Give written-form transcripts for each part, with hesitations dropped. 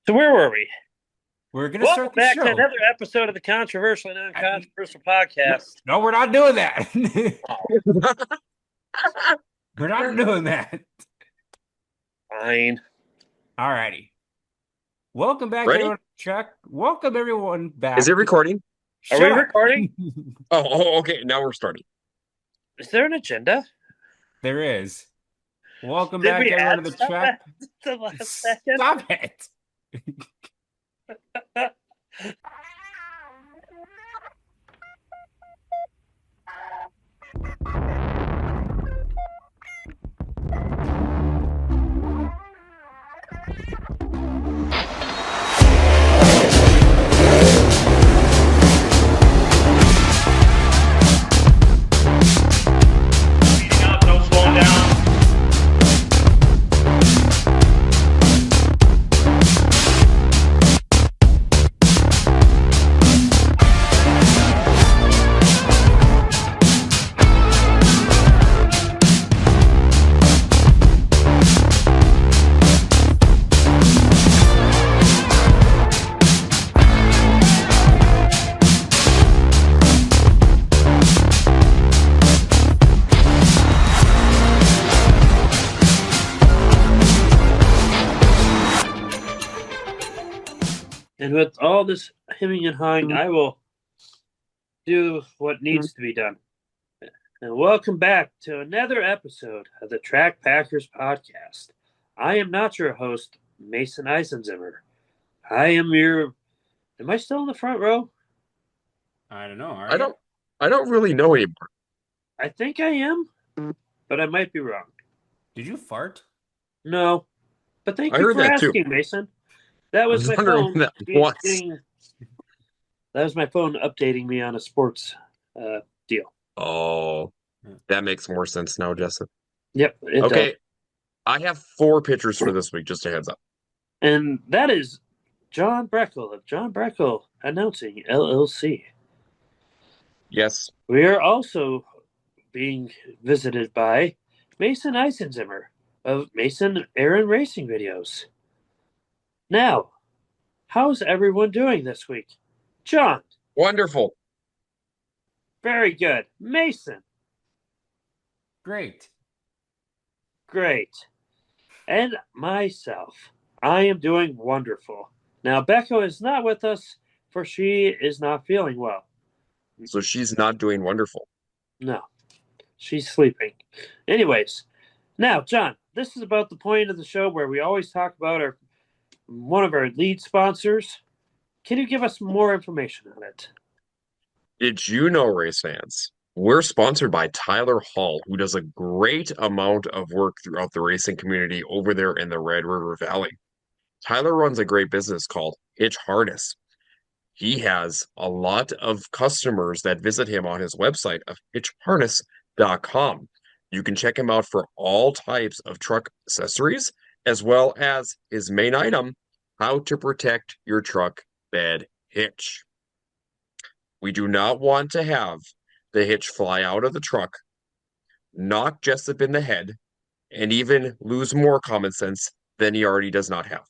So where were we? We're going to Welcome start the back to show. another episode of the Controversial and Uncontroversial Podcast. No, we're not doing that. Oh, We're not doing that. fine. All righty. Welcome back, Ready? everyone. Chuck. Welcome everyone Is it back. recording? Are we Shut up. recording? Okay. Now we're starting. Is there an agenda? There is. Welcome Did back, we everyone, add to the stuff Chuck. at the last second? Stop it. Speeding up, no slowing down. And with all this hemming and hawing, I will do what needs to be done. And welcome back to another episode of the Track Packers Podcast. I am not your host, Mason Eisenzimmer. I am your. Am I still in the front row? I don't know. I don't. I don't really know anymore. I think I am, but I might be wrong. Did you fart? No, but thank I you heard for that too. asking, Mason. That I was was my wondering phone. what that was. That was my phone updating me on a sports deal. Oh, that makes more sense now, Jessica. Yep, it does. Okay, I have 4 pitchers for this week. Just a heads up. And that is John Breckle of John Breckle Announcing LLC. Yes. We are also being visited by Mason Eisenzimmer of Mason Aaron Racing Videos. Now, how's everyone doing this week? John, Wonderful. very good. Mason, Great. great. And myself, I am doing wonderful. Now, Becca is not with us, for she is not feeling well. So she's not doing wonderful. No, she's sleeping. Anyways, now, John, this is about the point of the show where we always talk about one of our lead sponsors. Can you give us more information on it? Did you know, race fans? We're sponsored by Tyler Hall, who does a great amount of work throughout the racing community over there in the Red River Valley. Tyler runs a great business called Hitch Harness. He has a lot of customers that visit him on his website of hitchharness.com. You can check him out for all types of truck accessories, as well as his main item, how to protect your truck bed hitch. We do not want to have the hitch fly out of the truck, knock Jessup in the head, and even lose more common sense than he already does not have.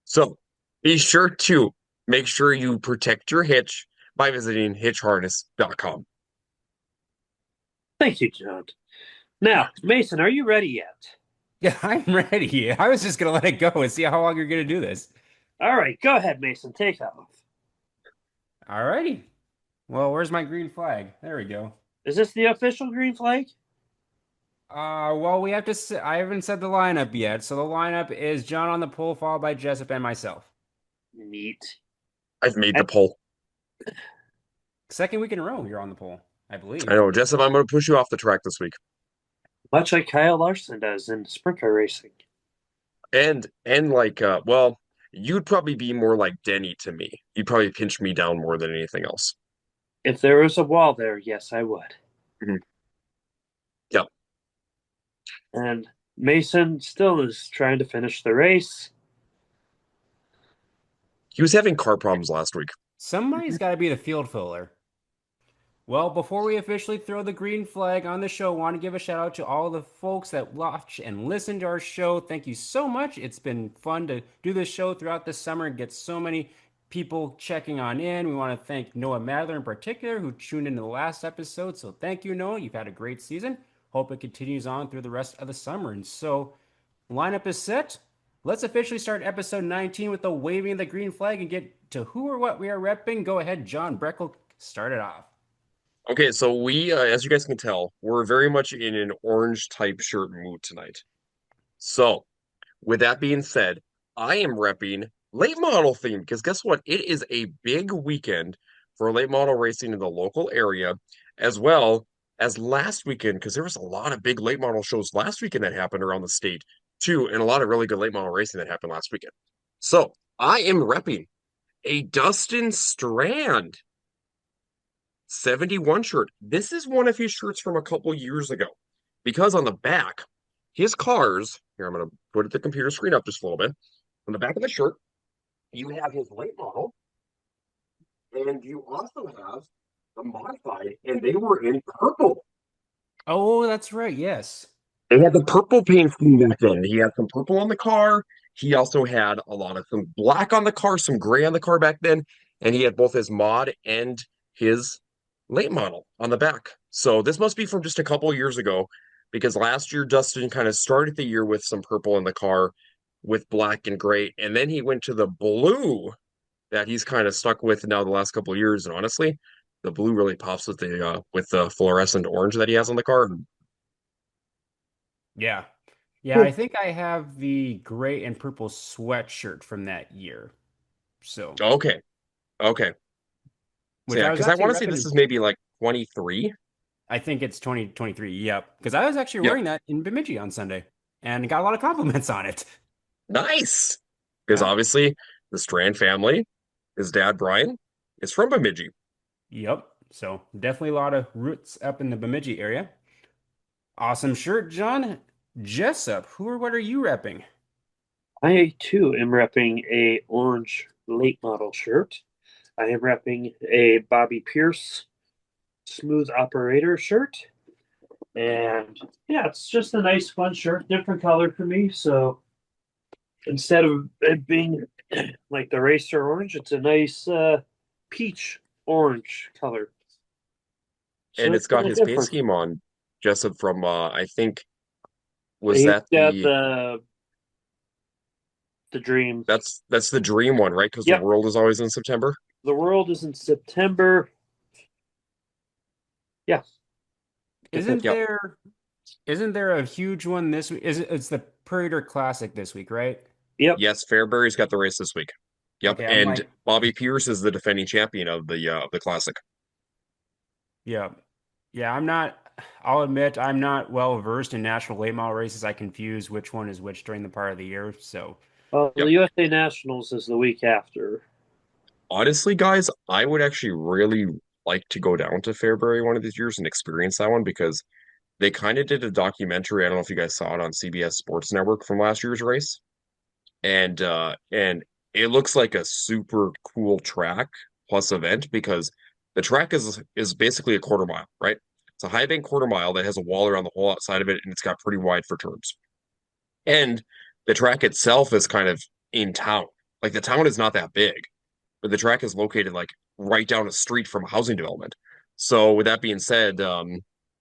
So be sure to make sure you protect your hitch by visiting hitchharness.com. Thank you, John. Now, Mason, are you ready yet? Yeah, I'm ready. I was just going to let it go and see how long you're going to do this. All right, go ahead, Mason. Take off. All righty. Well, where's my green flag? There we go. Is this the official green flag? Well, we have to. I haven't said the lineup yet. So the lineup is John on the pole, followed by Jessup and myself. Neat. I've made the poll. Second week in a row, you're on the pole, I believe. I know, Jessup, I'm going to push you off the track this week. Much like Kyle Larson does in sprint car racing. And like, well, you'd probably be more like Denny to me. You'd probably pinch me down more than anything else. If there was a wall there, yes, I would. Mhm. Yep. And Mason still is trying to finish the race. He was having car problems last week. Somebody's got to be the field filler. Well, before we officially throw the green flag on the show, I want to give a shout out to all the folks that watch and listen to our show. Thank you so much. It's been fun to do this show throughout the summer and get so many people checking on in. We want to thank Noah Madler in particular, who tuned into the last episode. So thank you, Noah. You've had a great season. Hope it continues on through the rest of the summer. And so, lineup is set. Let's officially start episode 19 with the waving of the green flag and get to who or what we are repping. Go ahead, John Breckle, start it off. Okay, so as you guys can tell, we're very much in an orange type shirt mood tonight. So, with that being said, I am repping late model theme because guess what? It is a big weekend for late model racing in the local area, as well as last weekend, because there was a lot of big late model shows last weekend that happened around the state too, and a lot of really good late model racing that happened last weekend. So, I am repping a Dustin Strand 71 shirt. This is one of his shirts from a couple years ago because on the back, his cars, here, I'm going to put the computer screen up just a little bit. On the back of the shirt, you have his late model, and you also have the modified, and they were in purple. Oh, that's right. Yes. They had the purple paint scheme back then. He had some purple on the car. He also had a lot of some black on the car, some gray on the car back then, and he had both his mod and his late model on the back. So this must be from just a couple of years ago, because last year Dustin kind of started the year with some purple in the car with black and gray, and then he went to the blue that he's kind of stuck with now the last couple of years. And honestly, the blue really pops with the fluorescent orange that he has on the car. Yeah. Yeah, I think I have the gray and purple sweatshirt from that year. So, Okay, okay. So which yeah, I was because I actually want to say this repping. is maybe like 23. I think it's 2023. Yep. Because I was actually Yep. wearing that in Bemidji on Sunday and got a lot of compliments on it. Nice. Because Yeah. obviously the Strand family, his dad Brian, is from Bemidji. Yep. So, definitely a lot of roots up in the Bemidji area. Awesome shirt, John. Jessup, who or what are you repping? I too am repping a orange late model shirt. I am repping a Bobby Pierce smooth operator shirt. And yeah, it's just a nice fun shirt, different color for me. So instead of it being like the racer orange, it's a nice peach orange color. So And it's it's a got little his paint different. scheme on Jessup from I think was He's that got the dream. that's the dream one, right? Because the Yep, world is always in September. the world is in September. Yeah, Isn't Yep. there isn't there a huge one this week? It's the Prater Classic this week, right? yep. Yes, Fairbury's got the race this week. Yep. Okay, I'm And like, Bobby Pierce is the defending champion of the classic. yeah. Yeah, I'll admit I'm not well versed in national late model races. I confuse which one is which during the part of the year. So, The Yep. USA Nationals is the week after. Honestly, guys, I would actually really like to go down to Fairbury one of these years and experience that one because they kind of did a documentary. I don't know if you guys saw it on CBS Sports Network from last year's race. And it looks like a super cool track plus event because the track is basically a quarter mile, right? It's a high bank quarter mile that has a wall around the whole outside of it, and it's got pretty wide for turns. And the track itself is kind of in town. Like the town is not that big, but the track is located like right down a street from a housing development. So with that being said,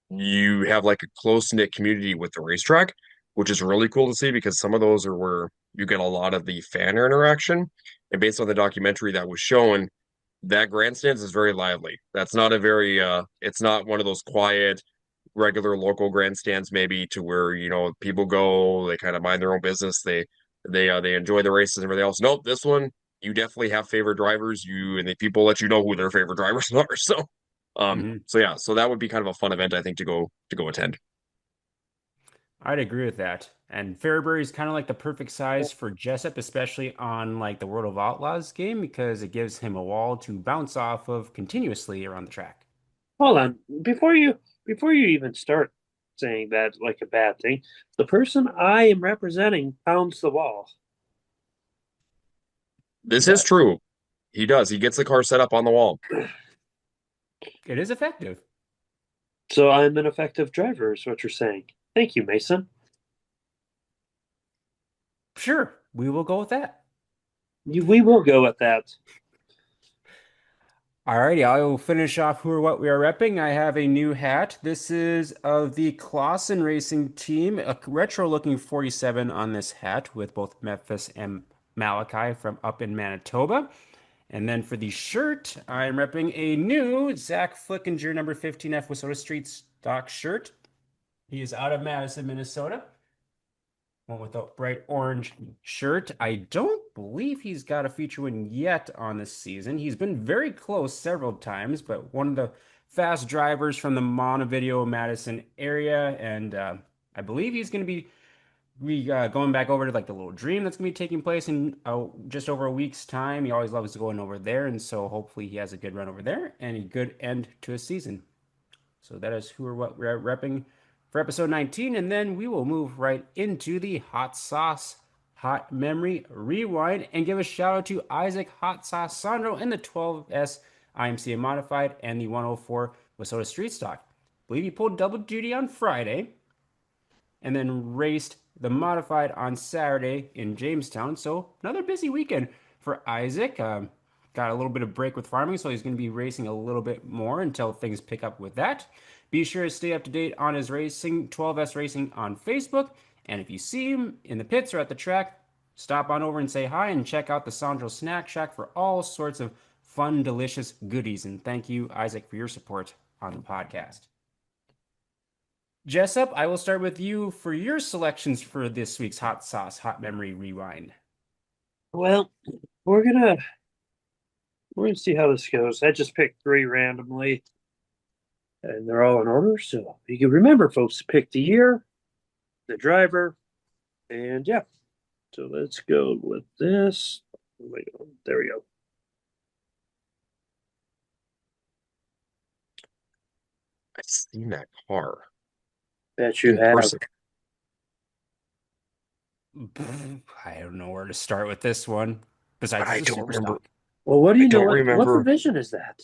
you have like a close-knit community with the racetrack, which is really cool to see because some of those are where you get a lot of the fan interaction. And based on the documentary that was shown, that grandstands is very lively. That's not a very it's not one of those quiet, regular local grandstands maybe to where, people go, they kind of mind their own business. They enjoy the races and everything else. Nope, this one you definitely have favorite drivers. You and the people let you know who their favorite drivers are. mhm. So yeah, so that would be kind of a fun event I think to go attend. I'd agree with that. And Fairbury is kind of like the perfect size for Jessup, especially on like the World of Outlaws game, because it gives him a wall to bounce off of continuously around the track. Hold on, before you even start saying that like a bad thing, the person I am representing pounds the wall. He This is does. true. He does. He gets the car set up on the wall. It is effective. So I'm an effective driver, is what you're saying. Thank you, Mason. Sure, we will go with that. We will go with that. Alrighty, I will finish off who or what we are repping. I have a new hat. This is of the Clausen Racing Team, a retro-looking 47 on this hat with both Memphis and Malachi from up in Manitoba. And then for the shirt, I'm repping a new Zach Flickinger number 15F Wissota Street stock shirt. He is out of Madison, Minnesota. One with a bright orange shirt. I don't believe he's got a feature win yet on this season. He's been very close several times, but one of the fast drivers from the Montevideo, Madison area, and I believe he's going to be going back over to like the Little Dream that's going to be taking place in just over a week's time. He always loves going over there, and so hopefully he has a good run over there and a good end to his season. So that is who or what we're repping for episode 19, and then we will move right into the hot sauce hot memory rewind and give a shout out to Isaac Hot Sauce Sandro in the 12S IMCA modified and the 104 Wissota Street Stock. I believe he pulled double duty on Friday and then raced the modified on Saturday in Jamestown. So another busy weekend for Isaac. Got a little bit of break with farming, so he's going to be racing a little bit more until things pick up with that. Be sure to stay up to date on his racing, 12S Racing on Facebook. And if you see him in the pits or at the track, stop on over and say hi and check out the Sandro Snack Shack for all sorts of fun, delicious goodies. And thank you, Isaac, for your support on the podcast. Jessup, I will start with you for your selections for this week's Hot Sauce Hot Memory Rewind. Well, we're gonna see how this goes. I just picked 3 randomly, and they're all in order. So you can remember, folks, pick the year, the driver, and yeah. So let's go with this. Oh my God, there we go. I've seen that car Bet you in have. person. I don't know where to start with this one. Besides, I it's a don't super remember. stock. Well, what do I you know? don't What remember. division is that?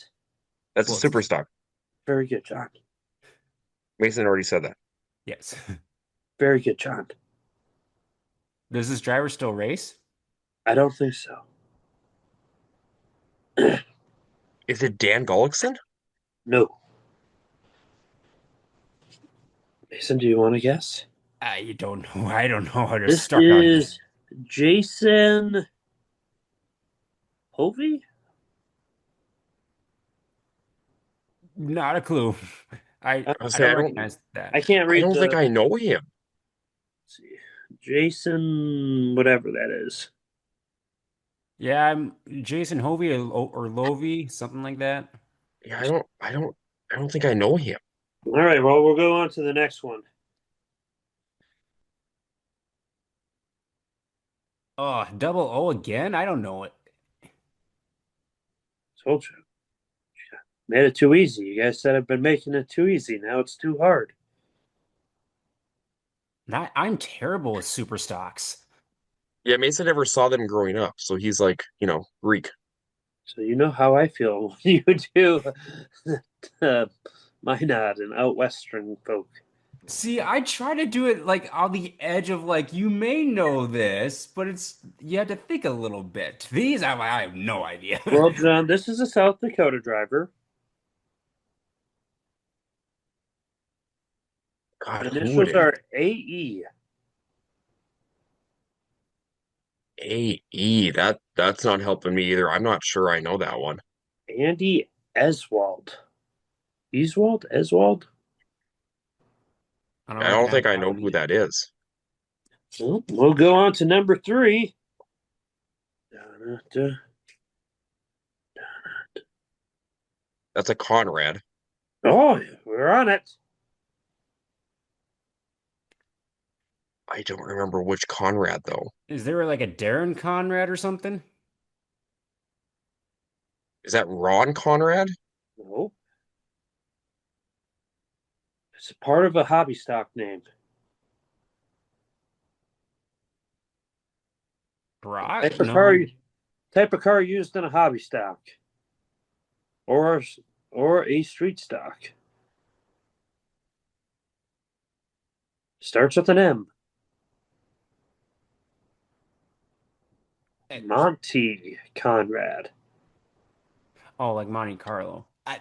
That's Well, a super stock. Very good, John. Mason already said that. Yes. Very good, John. Does this driver still race? I don't think so. Is it Dan Gullickson? No. Mason, do you want to guess? I don't know. I don't know how to This start on this. is Jason Hovey? Not a clue. I I I say don't I don't. recognize that. I can't I read don't the. think I know him. Let's see. Jason, whatever that is. Yeah, I'm Jason Hovey or Lovey, something like that. Yeah, I don't think I know him. All right, well, we'll go on to the next one. Oh, double O again? I don't know it. Told you. Made it too easy. You guys said I've been making it too easy. Now it's too hard. I'm terrible with super stocks. Yeah, Mason never saw them growing up, so he's like, Greek. So you know how I feel when you do Minot and out western folk. See, I try to do it like on the edge of like you may know this, but it's you had to think a little bit. These I have no idea. Well, John, this is a South Dakota driver. God, who would Initials it? are AE. AE. That's not helping me either. I'm not sure I know that one. Andy Eswald. Eswald? Eswald? I don't I don't recognize think I that know one who either. that is. Well, we'll go on to number 3. Da-da-da. That's a Conrad. Oh, we're on it. I don't remember which Conrad though. Is there like a Darren Conrad or something? Is that Ron Conrad? No. It's part of a hobby stock name. Brock? Type of No. car, type of car used in a hobby stock. Or or a street stock? Starts with an M. Eh, Monty Conrad. Oh, like Monte Carlo. I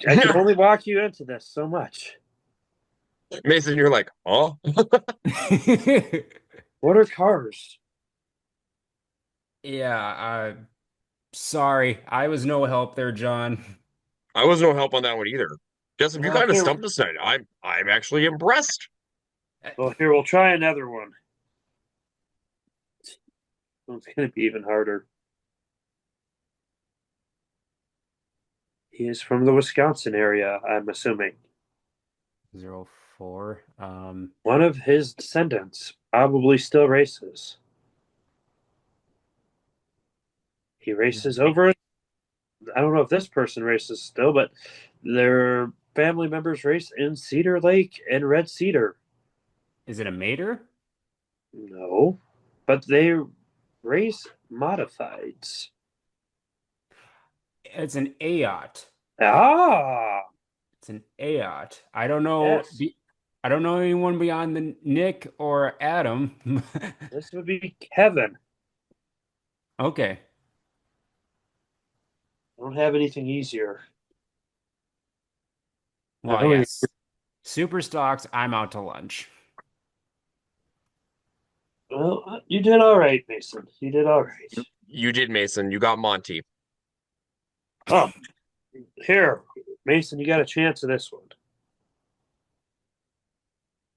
can only walk you into this so much. Mason, you're like, oh, What are cars? Yeah, sorry. I was no help there, John. I was no help on that one either. Jessup, you Well, kind of here, stumped us tonight. I'm actually impressed. we'll try another one. It's going to be even harder. He is from the Wisconsin area, I'm assuming. 04. One of his descendants probably still races. He races over. I don't know if this person races still, but their family members race in Cedar Lake and Red Cedar. Is it a mater? No, but they race modifieds. It's an AOT. Ah, It's an AOT. I don't know. yes. I don't know anyone beyond the Nick or Adam. This would be Kevin. Okay. I don't have anything easier. I Well, don't even, yes. Super stocks. I'm out to lunch. well, you did all right, Mason. You did all right. You did, Mason. You got Monty. Oh, here, Mason, you got a chance of this one.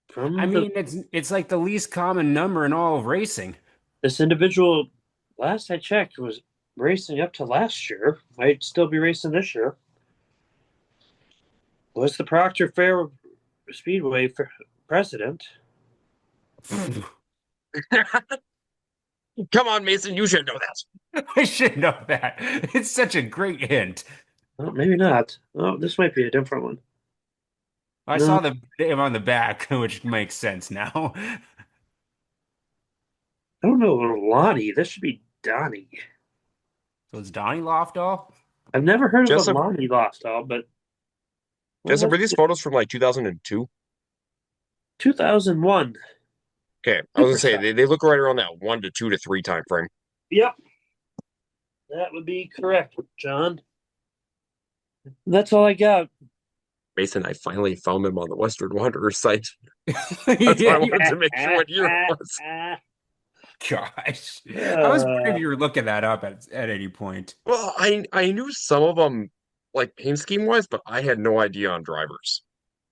I From the mean, it's like the least common number in all of racing. This individual, last I checked, was racing up to last year. Might still be racing this year. Was the Proctor Fair Speedway president? Come on, Mason. You should know that. I should know that. It's such a great hint. Well, maybe not. Oh, this might be a different one. I No, saw the name on the back, which makes sense now. I don't know. Lonnie. This should be Donnie. So it's Donnie Lofdahl? I've never heard of a Jessup, Lonnie Lofstall, but well, Jessup, that's were these photos from like 2002? 2001 Okay, I was gonna say Superstar. they look right around that 1 to 2 to 3 time frame. Yep, that would be correct, John. That's all I got. Mason, I finally found them on the Western Wanderer site. That's why I Yeah. wanted to make sure what year it was. Gosh. I was wondering Uh, if you were looking that up at any point. Well, I knew some of them like paint scheme wise, but I had no idea on drivers.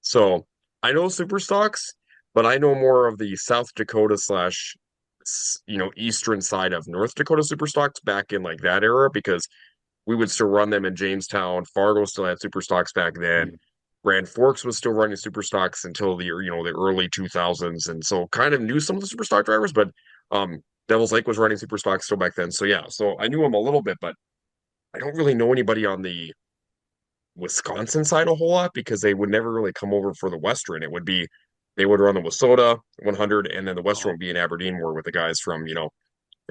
So I know super stocks, but I know more of the South Dakota slash eastern side of North Dakota super stocks back in like that era because we would still run them in Jamestown. Fargo still had super stocks back then. Grand Forks was still running super stocks until the early 2000s, and so kind of knew some of the super stock drivers, but Devil's Lake was running super stocks still back then. So yeah, so I knew him a little bit, but I don't really know anybody on the Wisconsin side a whole lot because they would never really come over for the Western. It would be they would run the Wissota 100, and then the Western Oh, would be in Aberdeen more with the guys from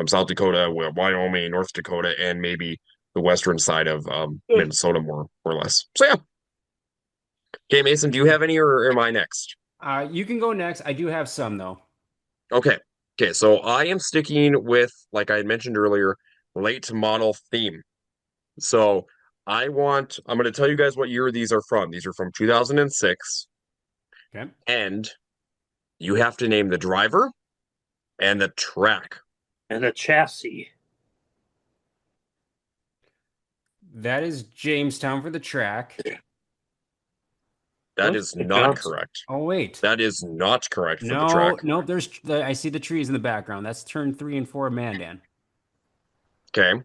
South Dakota, Wyoming, North Dakota, and maybe the western side of Minnesota more or less. So yeah. Okay, Mason, do you have any or am I next? you can go next. I do have some though. Okay. Okay, so I am sticking with, like I had mentioned earlier, late model theme. So I'm going to tell you guys what year these are from. These are from 2006, Okay. and you have to name the driver and the track. and a chassis. That is Jamestown for the track. That Looks is like not Johnson. correct. Oh, wait. That is not correct for the track. No, nope. I see the trees in the background. That's turn 3 and 4 Mandan. Okay.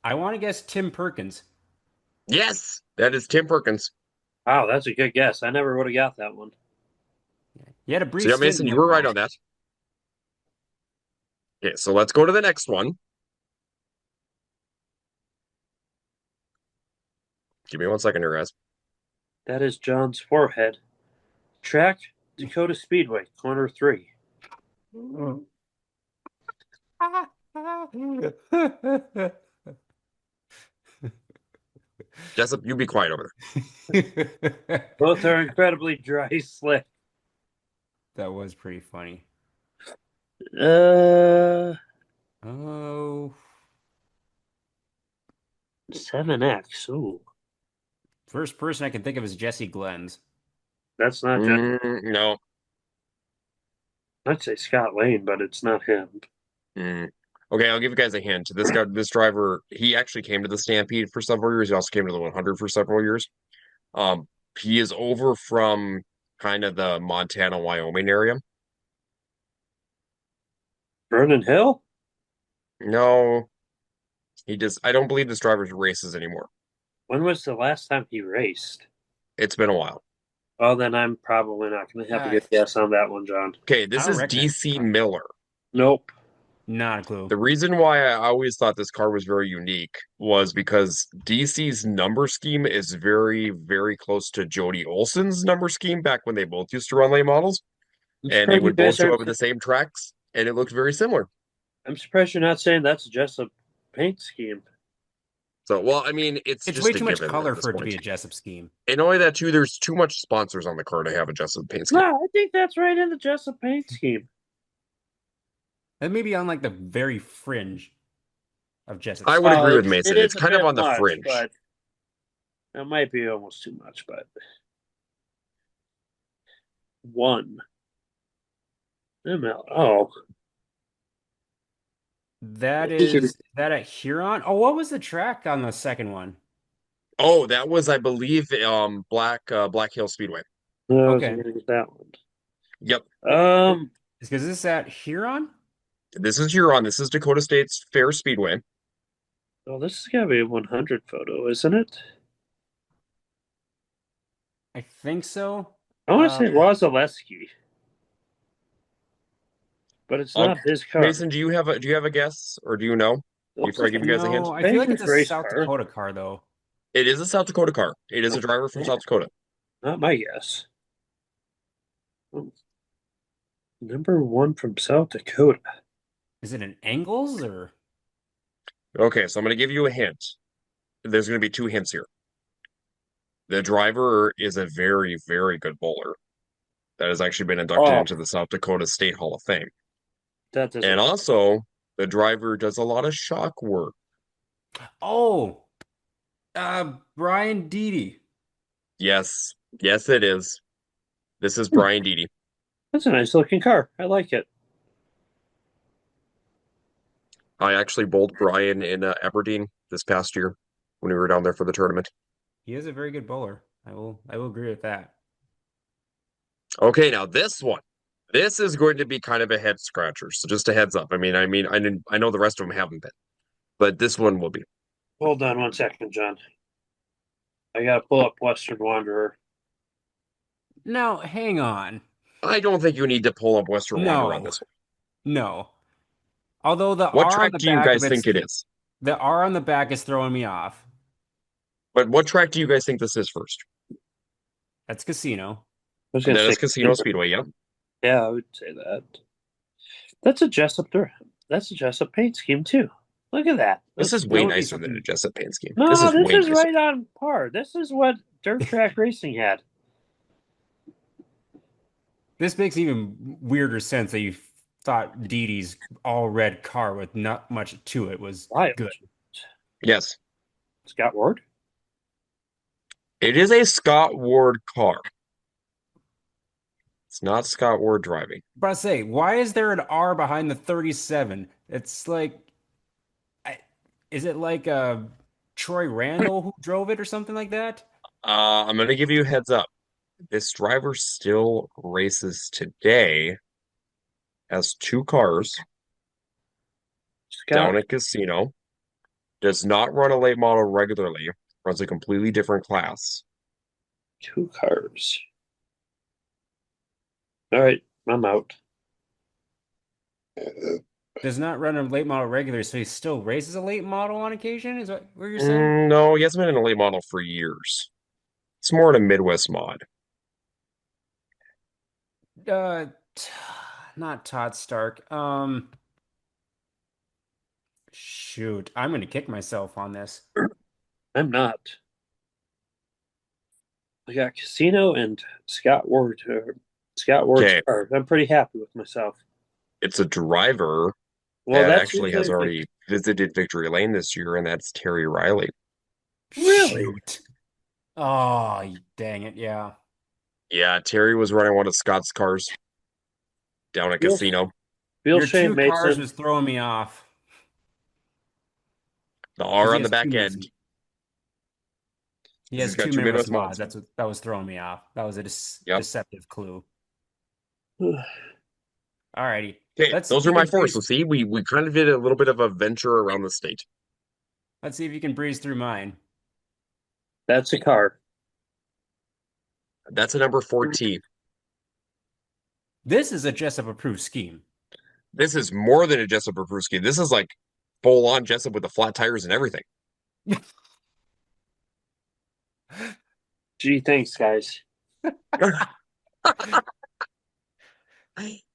I want to guess Tim Perkins. Yes, that is Tim Perkins. Wow, that's a good guess. I never would have got that one. He had a So brief yeah, stint Mason, in you were right Omaha. on that. Okay, so let's go to the next one. Give me 1 second here, guys. That is John's forehead. Track Dakota Speedway, corner 3. Jessup, you be quiet over Both are incredibly dry slick. That was pretty funny. Uh, Oh, 7X. Ooh, first person I can think of is Jesse Glenn's. that's not just. there. No. I'd say Scott Lane, but it's not him. Mm. Okay, I'll give you guys a hint. This driver, he actually came to the Stampede for several years. He also came to the 100 for several years. Um, he is over from kind of the Montana, Wyoming area. Vernon Hill? No, he just, I don't believe this driver races anymore. When was the last time he raced? It's been a while. Well, then I'm probably not going to have a Uh, good guess on that one, John. Okay, I this don't is recognize the DC car. Miller. Nope. Not a clue. The reason why I always thought this car was very unique was because DC's number scheme is very, very close to Jody Olson's number scheme back when they both used to run late models, I'm and they surprised you would both guys show aren't. up at the same tracks, and it looked very similar. I'm surprised you're not saying that's just a paint scheme. So, well, I mean, it's It's way just a too much given at color this for it to be point. a Jessup scheme. And only that too, there's too much sponsors on the car to have a Jessup paint No, scheme. I think that's right in the just a paint scheme. And maybe on like the very fringe of Jessup I would scheme. Oh, agree with it Mason. It's is a kind of bit on the much, fringe. but that might be almost too much. But one ml. Oh, Is that at Huron? Oh, what was the track on the second one? Oh, that was, I believe, Black Hill Speedway. I was Okay. gonna get that one. Yep. Is this at Huron? This is Huron. This is Dakota State's Fair Speedway. Oh, this is gotta be a 100 photo, isn't it? I think so. I want to Uh, say Wazaleski, but it's I'll, not his car. Mason, do you have a guess or do you know It looks before I like give you guys a hint? no, I feel like it's Banger's a race South car. Dakota car though. It is a South Dakota car. It is a driver from South Dakota. Not my guess. Oh, number one from South Dakota. Is it an Angles or? Okay, so I'm going to give you a hint. There's going to be two hints here. The driver is a very, very good bowler that has actually been inducted Oh, into the South Dakota State Hall of Fame. that And doesn't. also, the driver does a lot of shock work. Oh, Brian Deedy. Yes, yes, it is. This is Brian Deedy. That's a nice looking car. I like it. I actually bowled Brian in Aberdeen this past year when we were down there for the tournament. He is a very good bowler. I will agree with that. Okay, now this one. This is going to be kind of a head scratcher. So just a heads up. I know the rest of them haven't been, but this one will be. Hold on one second, John. I gotta pull up Western Wanderer. Now, hang on. I don't think you need to pull up Western Wanderer on No, this one. no. Although What track do you guys think it is? the R on the back is throwing me off. But what track do you guys think this is first? That's Casino. I was gonna That say, is Casino Speedway, yeah. yeah, I would say that. That's a Jessup. That's a Jessup paint scheme too. Look at that. This is That way would be nicer than a something. Jessup paint scheme. This No, is this way is nicer. right on par. This is what dirt track racing had. This makes even weirder sense that you thought Dee Dee's all red car with not much to it was Wild. good. Yes. Scott Ward. It is a Scott Ward car. It's not Scott Ward driving. But I say, why is there an R behind the 37? It's like, I, is it like Troy Randall who drove it or something like that? I'm going to give you a heads up. This driver still races today, has two cars Scott. down at Casino, does not run a late model regularly, runs a completely different class. Two cars. All right, I'm out. Does not run a late model regular, so he still races a late model on occasion? Is what you're saying? No, he hasn't been in a late model for years. It's more in a Midwest mod. Uh, t- Not Todd Stark. Shoot, I'm gonna kick myself on this. I'm not. I got Casino and Scott Ward. Scott Ward's Okay, car. I'm pretty happy with myself. it's a driver Well, that that's actually usually has the thing. already visited Victory Lane this year, and that's Terry Riley. Really? Shoot. Oh, dang it. Yeah. Yeah, Terry was running one of Scott's cars down at Bill, Casino. Bill Your Shea two cars Mason. was throwing me off The because R he on the has two back end he because has he's got two two Midwest Midwest mods. mods. That's what that was throwing me off. That was a Yep. deceptive clue. Ugh, Alrighty. Okay, Let's see if those are you my can four. So breeze. see, we kind of did a little bit of a venture around the state. Let's see if you can breeze through mine. that's a car. That's a number 14. This is a Jessup approved scheme. This is more than a Jessup Brewski. This is like full on Jessup with the flat tires and everything. Gee, thanks, guys.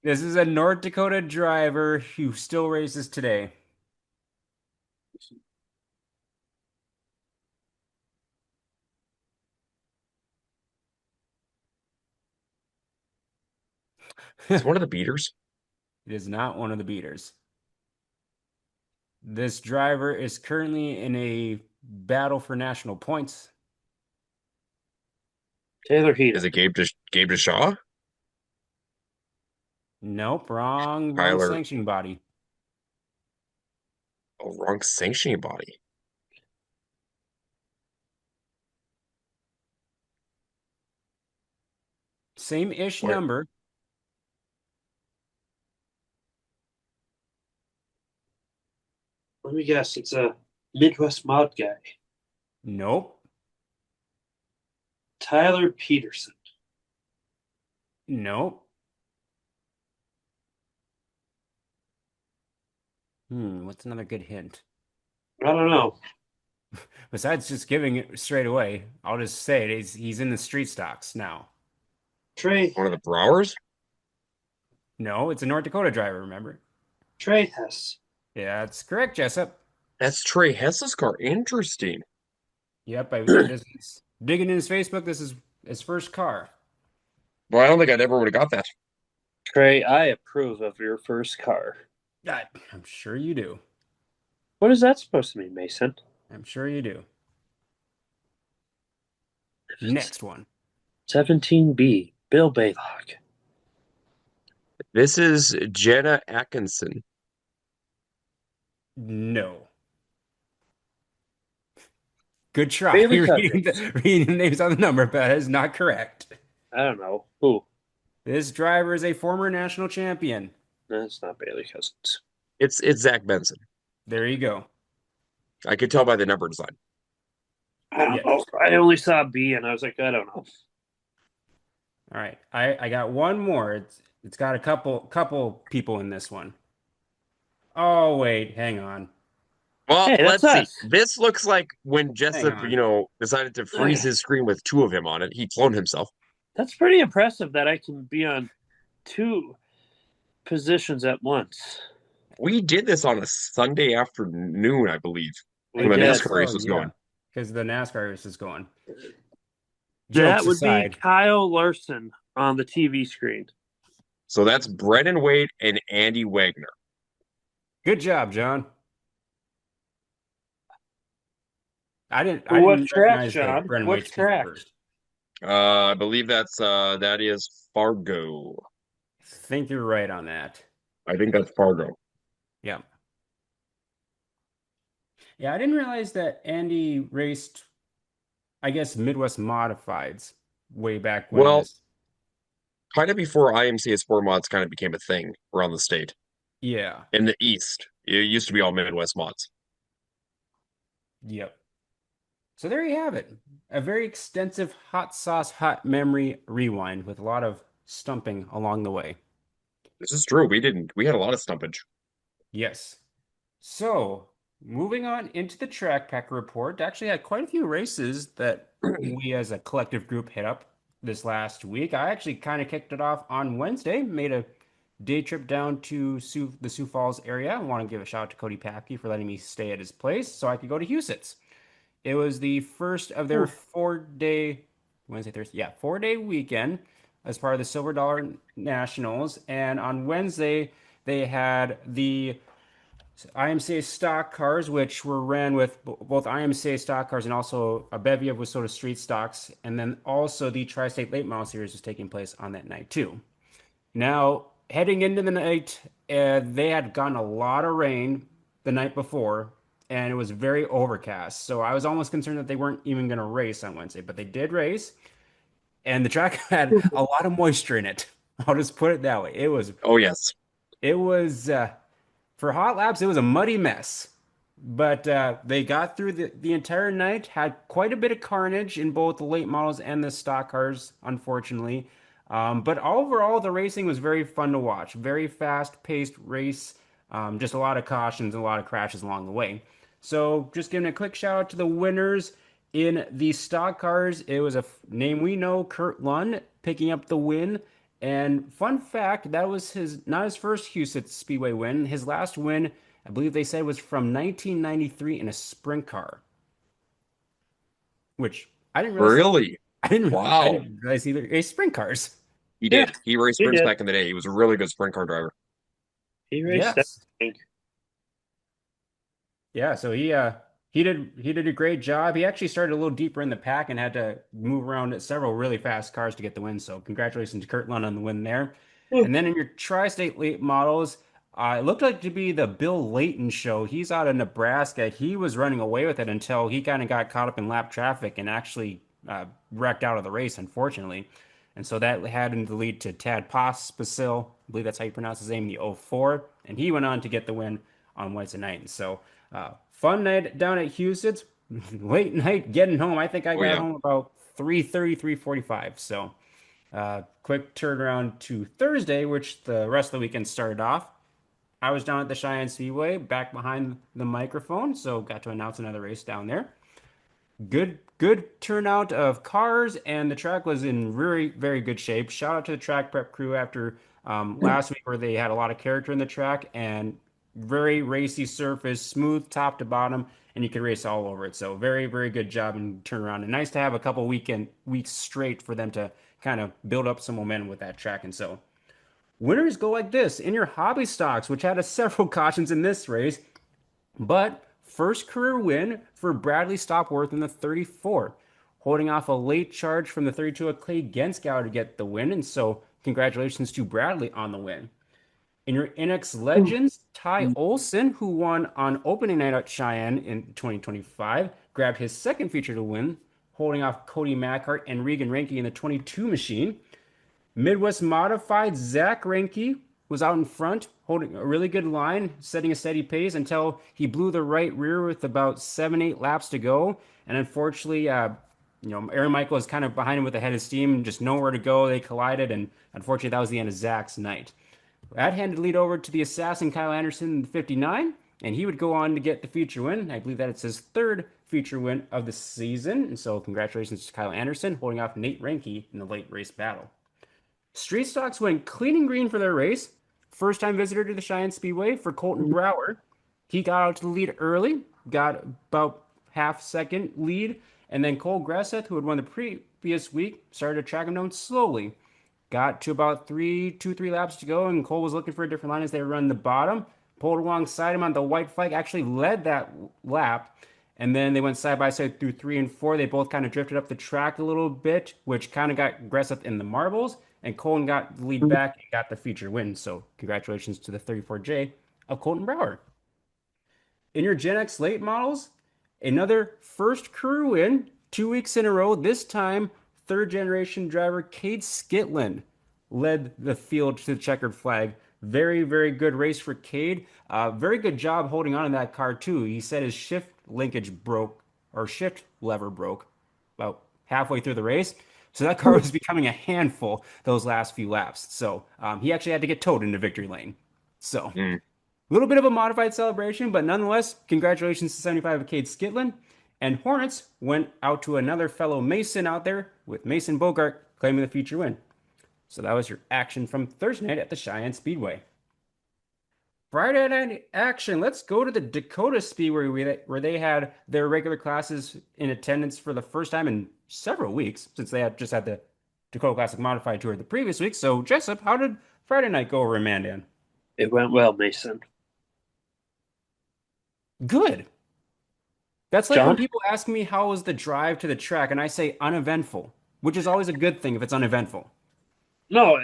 This is a North Dakota driver who still races today. It's It one of the beaters. is not one of the beaters. This driver is currently in a battle for national points. Taylor Is Heaton. it Gabe Deshaw? Nope, wrong Tyler. sanctioning body. Oh, wrong sanctioning body. Same-ish What? number. Let me guess. It's a Midwest mod guy. Nope. Tyler Peterson. Nope. What's another good hint? I don't know. Besides just giving it straight away, I'll just say it. He's in the street stocks now. Trey One of the Browers? No, it's a North Dakota driver, remember? Trey Hess. Yeah, that's correct, Jessup. That's Trey Hess's car. Interesting. Yep, digging in his Facebook. This is his first car. Well, I don't think I ever would have got that. Trey, I approve of your first car. I'm sure you do. What is that supposed to mean, Mason? I'm sure you do. Next one. 17B, Bill Baylock. This is Jenna Atkinson. No. Good try. Bailey Reading Cousins. reading the names on the number, but that is not correct. I don't know. Who? This driver is a former national champion. That's not Bailey Cousins. It's Zach Benson. There you go. I could tell by the number design. I don't Yes. know. I only saw B and I was like, I don't know. All right. I got one more. It's got a couple people in this one. Oh, wait, hang on. Well, Hey, that's let's see. us. This looks like when Hang Jessup, on. decided to freeze his screen with two of him on it. He cloned himself. That's pretty impressive that I can be on two positions at once. We did this on a Sunday afternoon, I believe, We when the did. NASCAR race was going. Because the NASCAR race is going. That Jokes would be aside, Kyle Larson on the TV screen. So that's Brennan Wade and Andy Wagner. good job, John. I What didn't track, recognize the John? Brennan What Wade speaker track? first. I believe that is Fargo. I think you're right on that. I think that's Fargo. Yeah. Yeah, I didn't realize that Andy raced, I guess, Midwest Modifieds way back when Well, this. kind of before IMCA Sport Mods kind of became a thing around the state. Yeah. In the East, it used to be all Midwest mods. Yep. So there you have it. A very extensive hot sauce, hot memory rewind with a lot of stumping along the way. This is true. We had a lot of stumpage. Yes. So moving on into the track pack report, actually had quite a few races that we as a collective group hit up this last week. I actually kind of kicked it off on Wednesday, made a day trip down to the Sioux Falls area. I want to give a shout out to Cody Pappy for letting me stay at his place so I could go to Huset's. It was the first of their 4-day Wednesday, Thursday. Yeah, 4-day weekend as part of the Silver Dollar Nationals. And on Wednesday, they had the IMCA stock cars, which were ran with both IMCA stock cars and also a bevy of Wissota street stocks. And then also the Tri-State Late Model Series was taking place on that night too. Now, heading into the night, they had gotten a lot of rain the night before, and it was very overcast. So I was almost concerned that they weren't even going to race on Wednesday, but they did race, and the track had a lot of moisture in it. I'll just put it that way. Oh, yes. It was for hot laps, it was a muddy mess. But they got through the entire night, had quite a bit of carnage in both the late models and the stock cars, unfortunately. But overall, the racing was very fun to watch. Very fast-paced race, just a lot of cautions and a lot of crashes along the way. So, just giving a quick shout out to the winners in the stock cars. It was a name we know, Kurt Lund, picking up the win. And fun fact, that was his not his first Houston Speedway win. His last win, I believe they said, was from 1993 in a sprint car, which I didn't realize. Really? I Wow. didn't realize either. Sprint cars. He Yeah, did. He raced he sprints did. back in the day. He was a really good sprint car driver. He raced that Yes. thing. Yeah, so he did a great job. He actually started a little deeper in the pack and had to move around several really fast cars to get the win. So congratulations to Kurt Lund on the win there. And then in your tri-state late models, it looked like to be the Bill Layton show. He's out of Nebraska. He was running away with it until he kind of got caught up in lap traffic and actually wrecked out of the race, unfortunately. And so that had him to lead to Tad Pospisil. I believe that's how you pronounce his name, the 04. And he went on to get the win on Wednesday night. And so fun night down at Houston's. Late night getting home. I think I Oh, got yeah. home about 3:30, 3:45. So quick turnaround to Thursday, which the rest of the weekend started off. I was down at the Cheyenne Speedway, back behind the microphone, so got to announce another race down there. Good turnout of cars, and the track was in very, very good shape. Shout out to the track prep crew after last week where they had a lot of character in the track and very racy surface, smooth top to bottom, and you could race all over it. So very, very good job and turnaround. And nice to have a couple weeks straight for them to kind of build up some momentum with that track. And so winners go like this in your hobby stocks, which had several cautions in this race. But first career win for Bradley Stopworth in the 34, holding off a late charge from the 32 of Clay Genskow to get the win. And so congratulations to Bradley on the win. In your NX Legends, Ty Olson, who won on opening night at Cheyenne in 2025, grabbed his second feature to win, holding off Cody Mackhart and Regan Ranke in the 22 machine. Midwest Modified, Zach Ranke was out in front, holding a really good line, setting a steady pace until he blew the right rear with about 7, 8 laps to go. And unfortunately, Aaron Michael was kind of behind him with a head of steam, just nowhere to go. They collided, and unfortunately, that was the end of Zach's night. That handed lead over to the assassin Kyle Anderson in 59, and he would go on to get the feature win. I believe that it's his third feature win of the season. And so congratulations to Kyle Anderson, holding off Nate Ranke in the late race battle. Street Stocks went clean and green for their race. First time visitor to the Cheyenne Speedway for Colton Brower. He got out to the lead early, got about half-second lead, and then Cole Gresseth, who had won the previous week, started to track him down slowly. Got to about 3 laps to go, and Cole was looking for a different line as they were running the bottom. Pulled alongside him on the white flag, actually led that lap. And then they went side by side through 3 and 4. They both kind of drifted up the track a little bit, which kind of got Gresseth in the marbles. And Colton got the lead back and got the feature win. So congratulations to the 34J of Colton Brower. In your Gen X late models, another first crew win, 2 weeks in a row. This time, third generation driver Cade Skitland led the field to the checkered flag. Very, very good race for Cade. Very good job holding on to that car, too. He said his shift linkage broke, or shift lever broke, about halfway through the race. So that car was becoming a handful those last few laps. So he actually had to get towed into victory lane. So Mm. a little bit of a modified celebration, but nonetheless, congratulations to 75 of Cade Skitland. And Hornets went out to another fellow Mason out there with Mason Bogart claiming the feature win. So that was your action from Thursday night at the Cheyenne Speedway. Friday night action. Let's go to the Dakota Speedway where they had their regular classes in attendance for the first time in several weeks since they had just had the Dakota Classic Modified Tour the previous week. So, Jessup, how did Friday night go over in Mandan? It went well, Mason. Good. That's like when John? people ask me how was the drive to the track, and I say uneventful, which is always a good thing if it's uneventful. No, in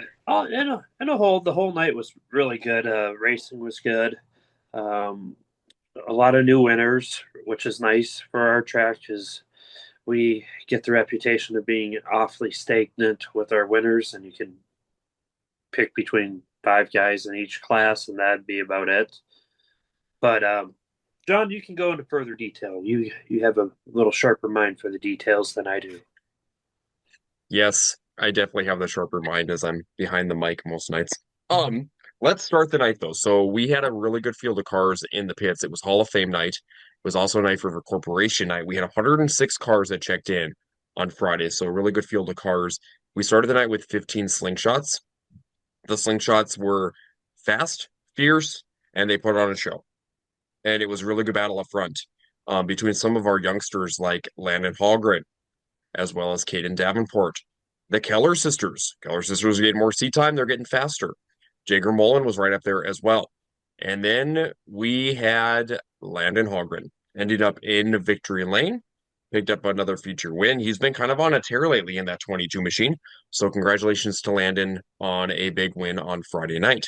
a whole, the whole night was really good. Racing was good. Um, a lot of new winners, which is nice for our track because we get the reputation of being awfully stagnant with our winners, and you can pick between five guys in each class, and that'd be about it. But John, you can go into further detail. You have a little sharper mind for the details than I do. Yes, I definitely have the sharper mind as I'm behind the mic most nights. Let's start the night though. So we had a really good field of cars in the pits. It was Hall of Fame night. It was also Knife River Corporation night. We had 106 cars that checked in on Friday, so a really good field of cars. We started the night with 15 slingshots. The slingshots were fast, fierce, and they put on a show. And it was a really good battle up front between some of our youngsters like Landon Hallgren, as well as Caden Davenport. The Keller sisters. Keller sisters are getting more seat time. They're getting faster. Jager Mullen was right up there as well. And then we had Landon Hallgren ended up in victory lane, picked up another feature win. He's been kind of on a tear lately in that 22 machine. So congratulations to Landon on a big win on Friday night.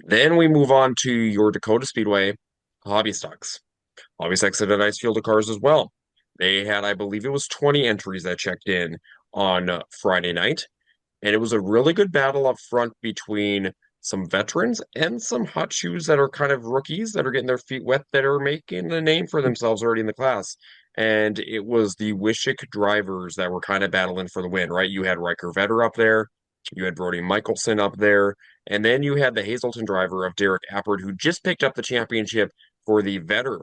Then we move on to your Dakota Speedway hobby stocks. Hobby stocks had a nice field of cars as well. They had, I believe it was 20 entries that checked in on Friday night. And it was a really good battle up front between some veterans and some hot shoes that are kind of rookies that are getting their feet wet that are making a name for themselves already in the class. And it was the Wishick drivers that were kind of battling for the win, right? You had Riker Vetter up there, you had Brody Michelson up there, and then you had the Hazelton driver of Derek Appert, who just picked up the championship for the Vetter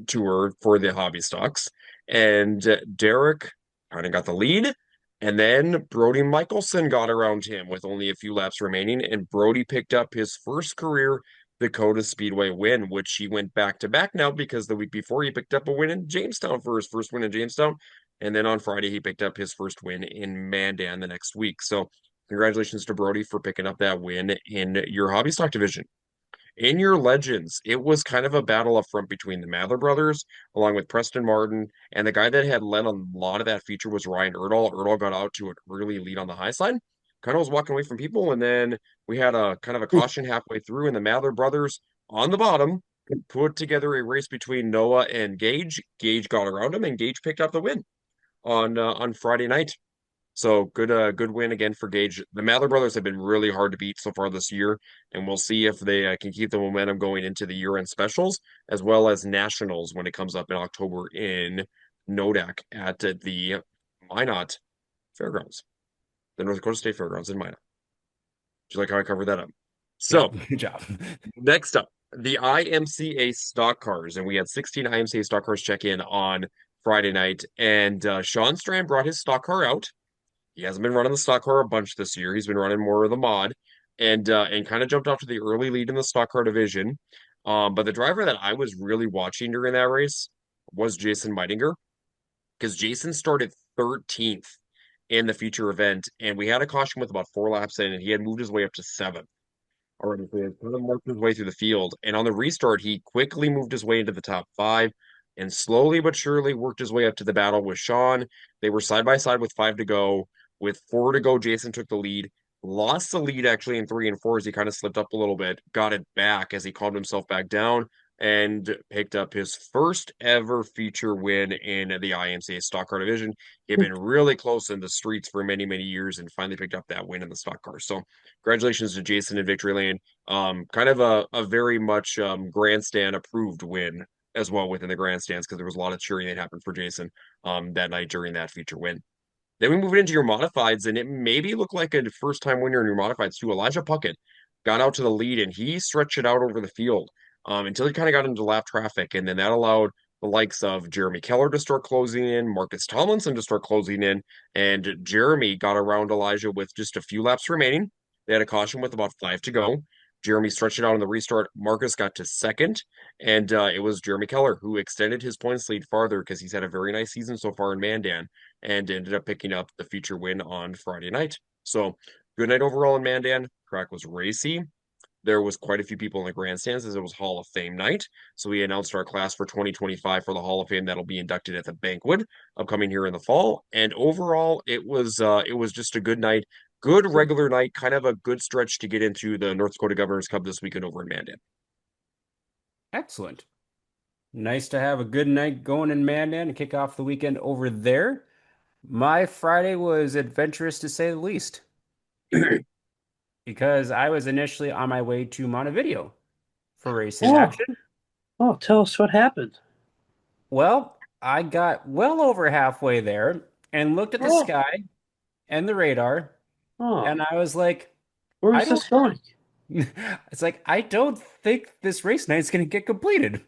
tour for the hobby stocks. And Derek kind of got the lead. And then Brody Michelson got around him with only a few laps remaining. And Brody picked up his first career Dakota Speedway win, which he went back to back now because the week before he picked up a win in Jamestown for his first win in Jamestown. And then on Friday, he picked up his first win in Mandan the next week. So congratulations to Brody for picking up that win in your hobby stock division. In your legends, it was kind of a battle up front between the Mather brothers, along with Preston Martin, and the guy that had led a lot of that feature was Ryan Erdahl. Erdahl got out to an early lead on the high side, kind of was walking away from people, and then we had a kind of a caution halfway through, and the Mather brothers on the bottom put together a race between Noah and Gage. Gage got around him, and Gage picked up the win on Friday night. So good win again for Gage. The Mather brothers have been really hard to beat so far this year, and we'll see if they can keep the momentum going into the year-end specials as well as nationals when it comes up in October in Nodak at the Minot Fairgrounds, the North Dakota State Fairgrounds in Minot. Do you like how I covered that up? Yep, So good job. next up, the IMCA stock cars, and we had 16 IMCA stock cars check in on Friday night, and Sean Strand brought his stock car out. He hasn't been running the stock car a bunch this year. He's been running more of the mod and kind of jumped off to the early lead in the stock car division. But the driver that I was really watching during that race was Jason Meidinger because Jason started 13th in the feature event, and we had a caution with about 4 laps in, and he had moved his way up to 7th already. So he had kind of worked his way through the field. And on the restart, he quickly moved his way into the top 5 and slowly but surely worked his way up to the battle with Sean. They were side by side with 5 to go. With 4 to go, Jason took the lead, lost the lead actually in 3 and 4 as he kind of slipped up a little bit, got it back as he calmed himself back down and picked up his first ever feature win in the IMCA stock car division. He had been really close in the streets for many, many years and finally picked up that win in the stock car. So congratulations to Jason in victory lane. Kind of a very much grandstand approved win as well within the grandstands because there was a lot of cheering that happened for Jason that night during that feature win. Then we move into your modifieds, and it maybe looked like a first time winner in your modifieds too. Elijah Puckett got out to the lead and he stretched it out over the field until he kind of got into lap traffic. And then that allowed the likes of Jeremy Keller to start closing in, Marcus Tomlinson to start closing in, and Jeremy got around Elijah with just a few laps remaining. They had a caution with about 5 to go. Jeremy stretched it out in the restart. Marcus got to second, and it was Jeremy Keller who extended his points lead farther because he's had a very nice season so far in Mandan and ended up picking up the feature win on Friday night. So good night overall in Mandan. Track was racy. There was quite a few people in the grandstands as it was Hall of Fame night. So we announced our class for 2025 for the Hall of Fame that'll be inducted at the banquet upcoming here in the fall. And overall, it was just a good night, good regular night, kind of a good stretch to get into the North Dakota Governors Cup this weekend over in Mandan. Excellent. Nice to have a good night going in Mandan to kick off the weekend over there. My Friday was adventurous to say the least because I was initially on my way to Montevideo for racing Oh, action. oh, tell us what happened. Well, I got well over halfway there and looked at the Oh, sky and the radar, oh, and I was like, where I is don't, this going? it's like, I don't think this race night is going to get completed.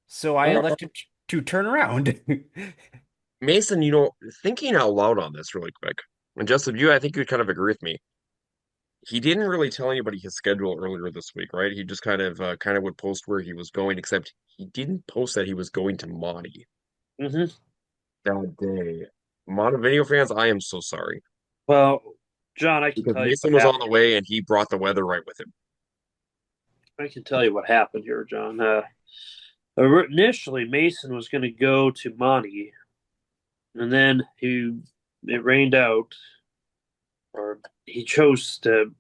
So I Uh, elected to turn around. Mason, thinking out loud on this really quick, and Justin, I think you'd kind of agree with me. He didn't really tell anybody his schedule earlier this week, right? He just kind of would post where he was going, except he didn't post that he was going to Monty Hmm. that day. Montevideo fans, I am so sorry Well, John, I can because tell you what Mason was on happened. the way and he brought the weather right with him. I can tell you what happened here, John. Initially, Mason was going to go to Monty, and then it rained out, or he chose to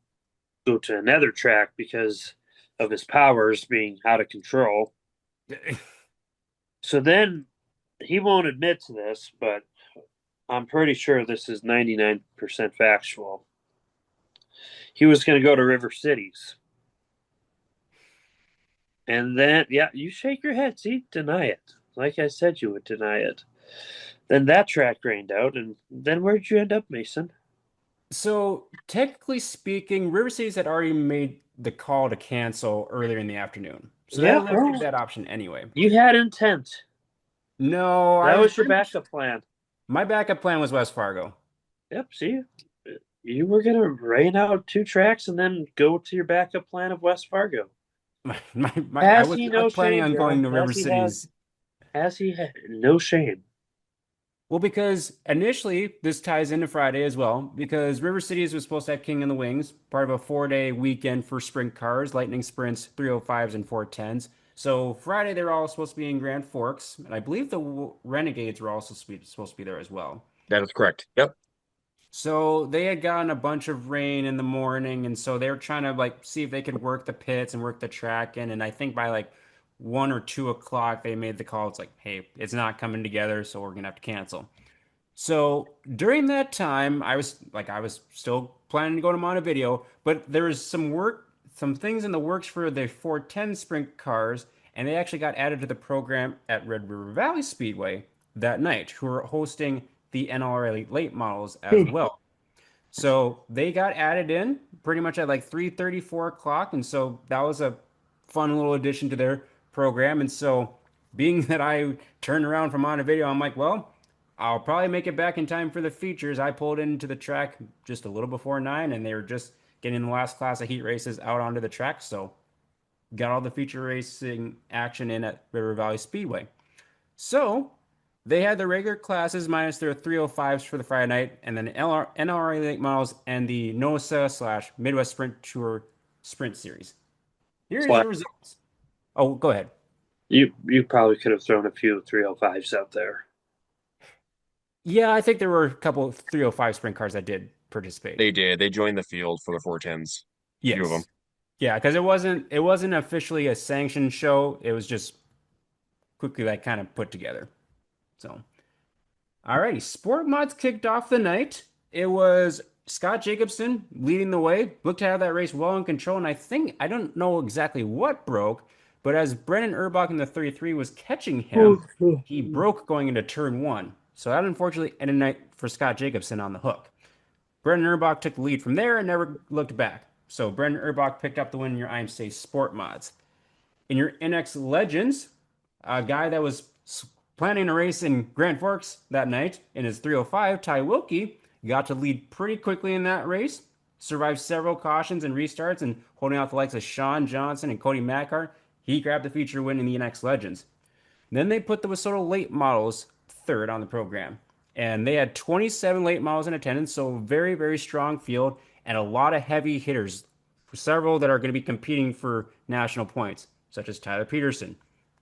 go to another track because of his powers being out of control. So then he won't admit to this, but I'm pretty sure this is 99% factual. He was going to go to River Cities. And then, yeah, you shake your head. See, deny it. Like I said, you would deny it. Then that track rained out. And then where'd you end up, Mason? So, technically speaking, River Cities had already made the call to cancel earlier in the afternoon. So that Yeah, eliminated well, that option anyway. you had intent. No, I That was was your pretty much, backup plan. my backup plan was West Fargo. Yep, see, you were going to rain out two tracks and then go to your backup plan of West Fargo. I Has was he no not planning shame, on going John? to River Cities. Has he no shame? Well, because initially this ties into Friday as well, because River Cities was supposed to have King in the Wings, part of a 4-day weekend for sprint cars, Lightning Sprints, 305s, and 410s. So Friday they were all supposed to be in Grand Forks, and I believe the Renegades were also supposed to be there as well. That is correct. Yep. So they had gotten a bunch of rain in the morning, and so they were trying to like see if they could work the pits and work the track in. And I think by like 1 or 2 o'clock, they made the call. It's like, hey, it's not coming together, so we're gonna have to cancel. So during that time, I was still planning to go to Montevideo, but there was some things in the works for the 410 sprint cars, and they actually got added to the program at Red River Valley Speedway that night, who were hosting the NLRA late models as well. So they got added in pretty much at like 3:30, 4 o'clock. And so that was a fun little addition to their program. And so being that I turned around from on a video, I'm like, well, I'll probably make it back in time for the features. I pulled into the track just a little before 9, and they were just getting the last class of heat races out onto the track. So got all the feature racing action in at River Valley Speedway. So they had the regular classes minus their 305s for the Friday night, and then NRA late models and the NOSA slash Midwest Sprint Tour Sprint Series. Here's Well, your results. Oh, go ahead. you probably could have thrown a few 305s out there. Yeah, I think there were a couple of 305 sprint cars that did participate. They did. They joined the field for the 410s. A few of them. Yes. Yeah, because it wasn't officially a sanctioned show. It was just quickly like kind of put together. So alrighty, Sport Mods kicked off the night. It was Scott Jacobson leading the way. Looked to have that race well in control, and I don't know exactly what broke, but as Brennan Urbach in the 33 was catching him, he broke going into turn one. So that unfortunately ended the night for Scott Jacobson on the hook. Brennan Urbach took the lead from there and never looked back. So Brennan Urbach picked up the win in your IMSA Sport Mods. In your NX Legends, a guy that was planning a race in Grand Forks that night in his 305, Ty Wilkie, got to lead pretty quickly in that race. survived several cautions and restarts, and holding out the likes of Sean Johnson and Cody Macart, he grabbed the feature win in the NX Legends. Then they put the Wissota late models third on the program. And they had 27 late models in attendance, so very, very strong field and a lot of heavy hitters. Several that are going to be competing for national points, such as Tyler Peterson,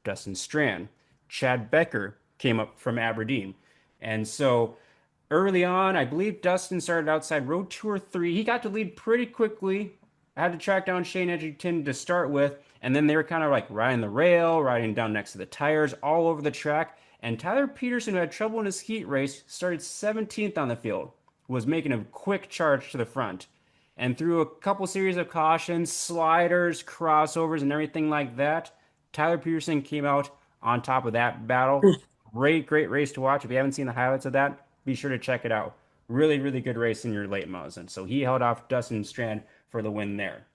Dustin Strand, Chad Becker came up from Aberdeen. And so early on, I believe Dustin started outside row 2 or 3. He got to lead pretty quickly. I had to track down Shane Edgington to start with, and then they were kind of like riding the rail, riding down next to the tires, all over the track. And Tyler Peterson, who had trouble in his heat race, started 17th on the field, was making a quick charge to the front. And through a couple series of cautions, sliders, crossovers, and everything like that, Tyler Peterson came out on top of that battle. Great, great race to watch. If you haven't seen the highlights of that, be sure to check it out. Really, really good race in your late models. And so he held off Dustin Strand for the win there.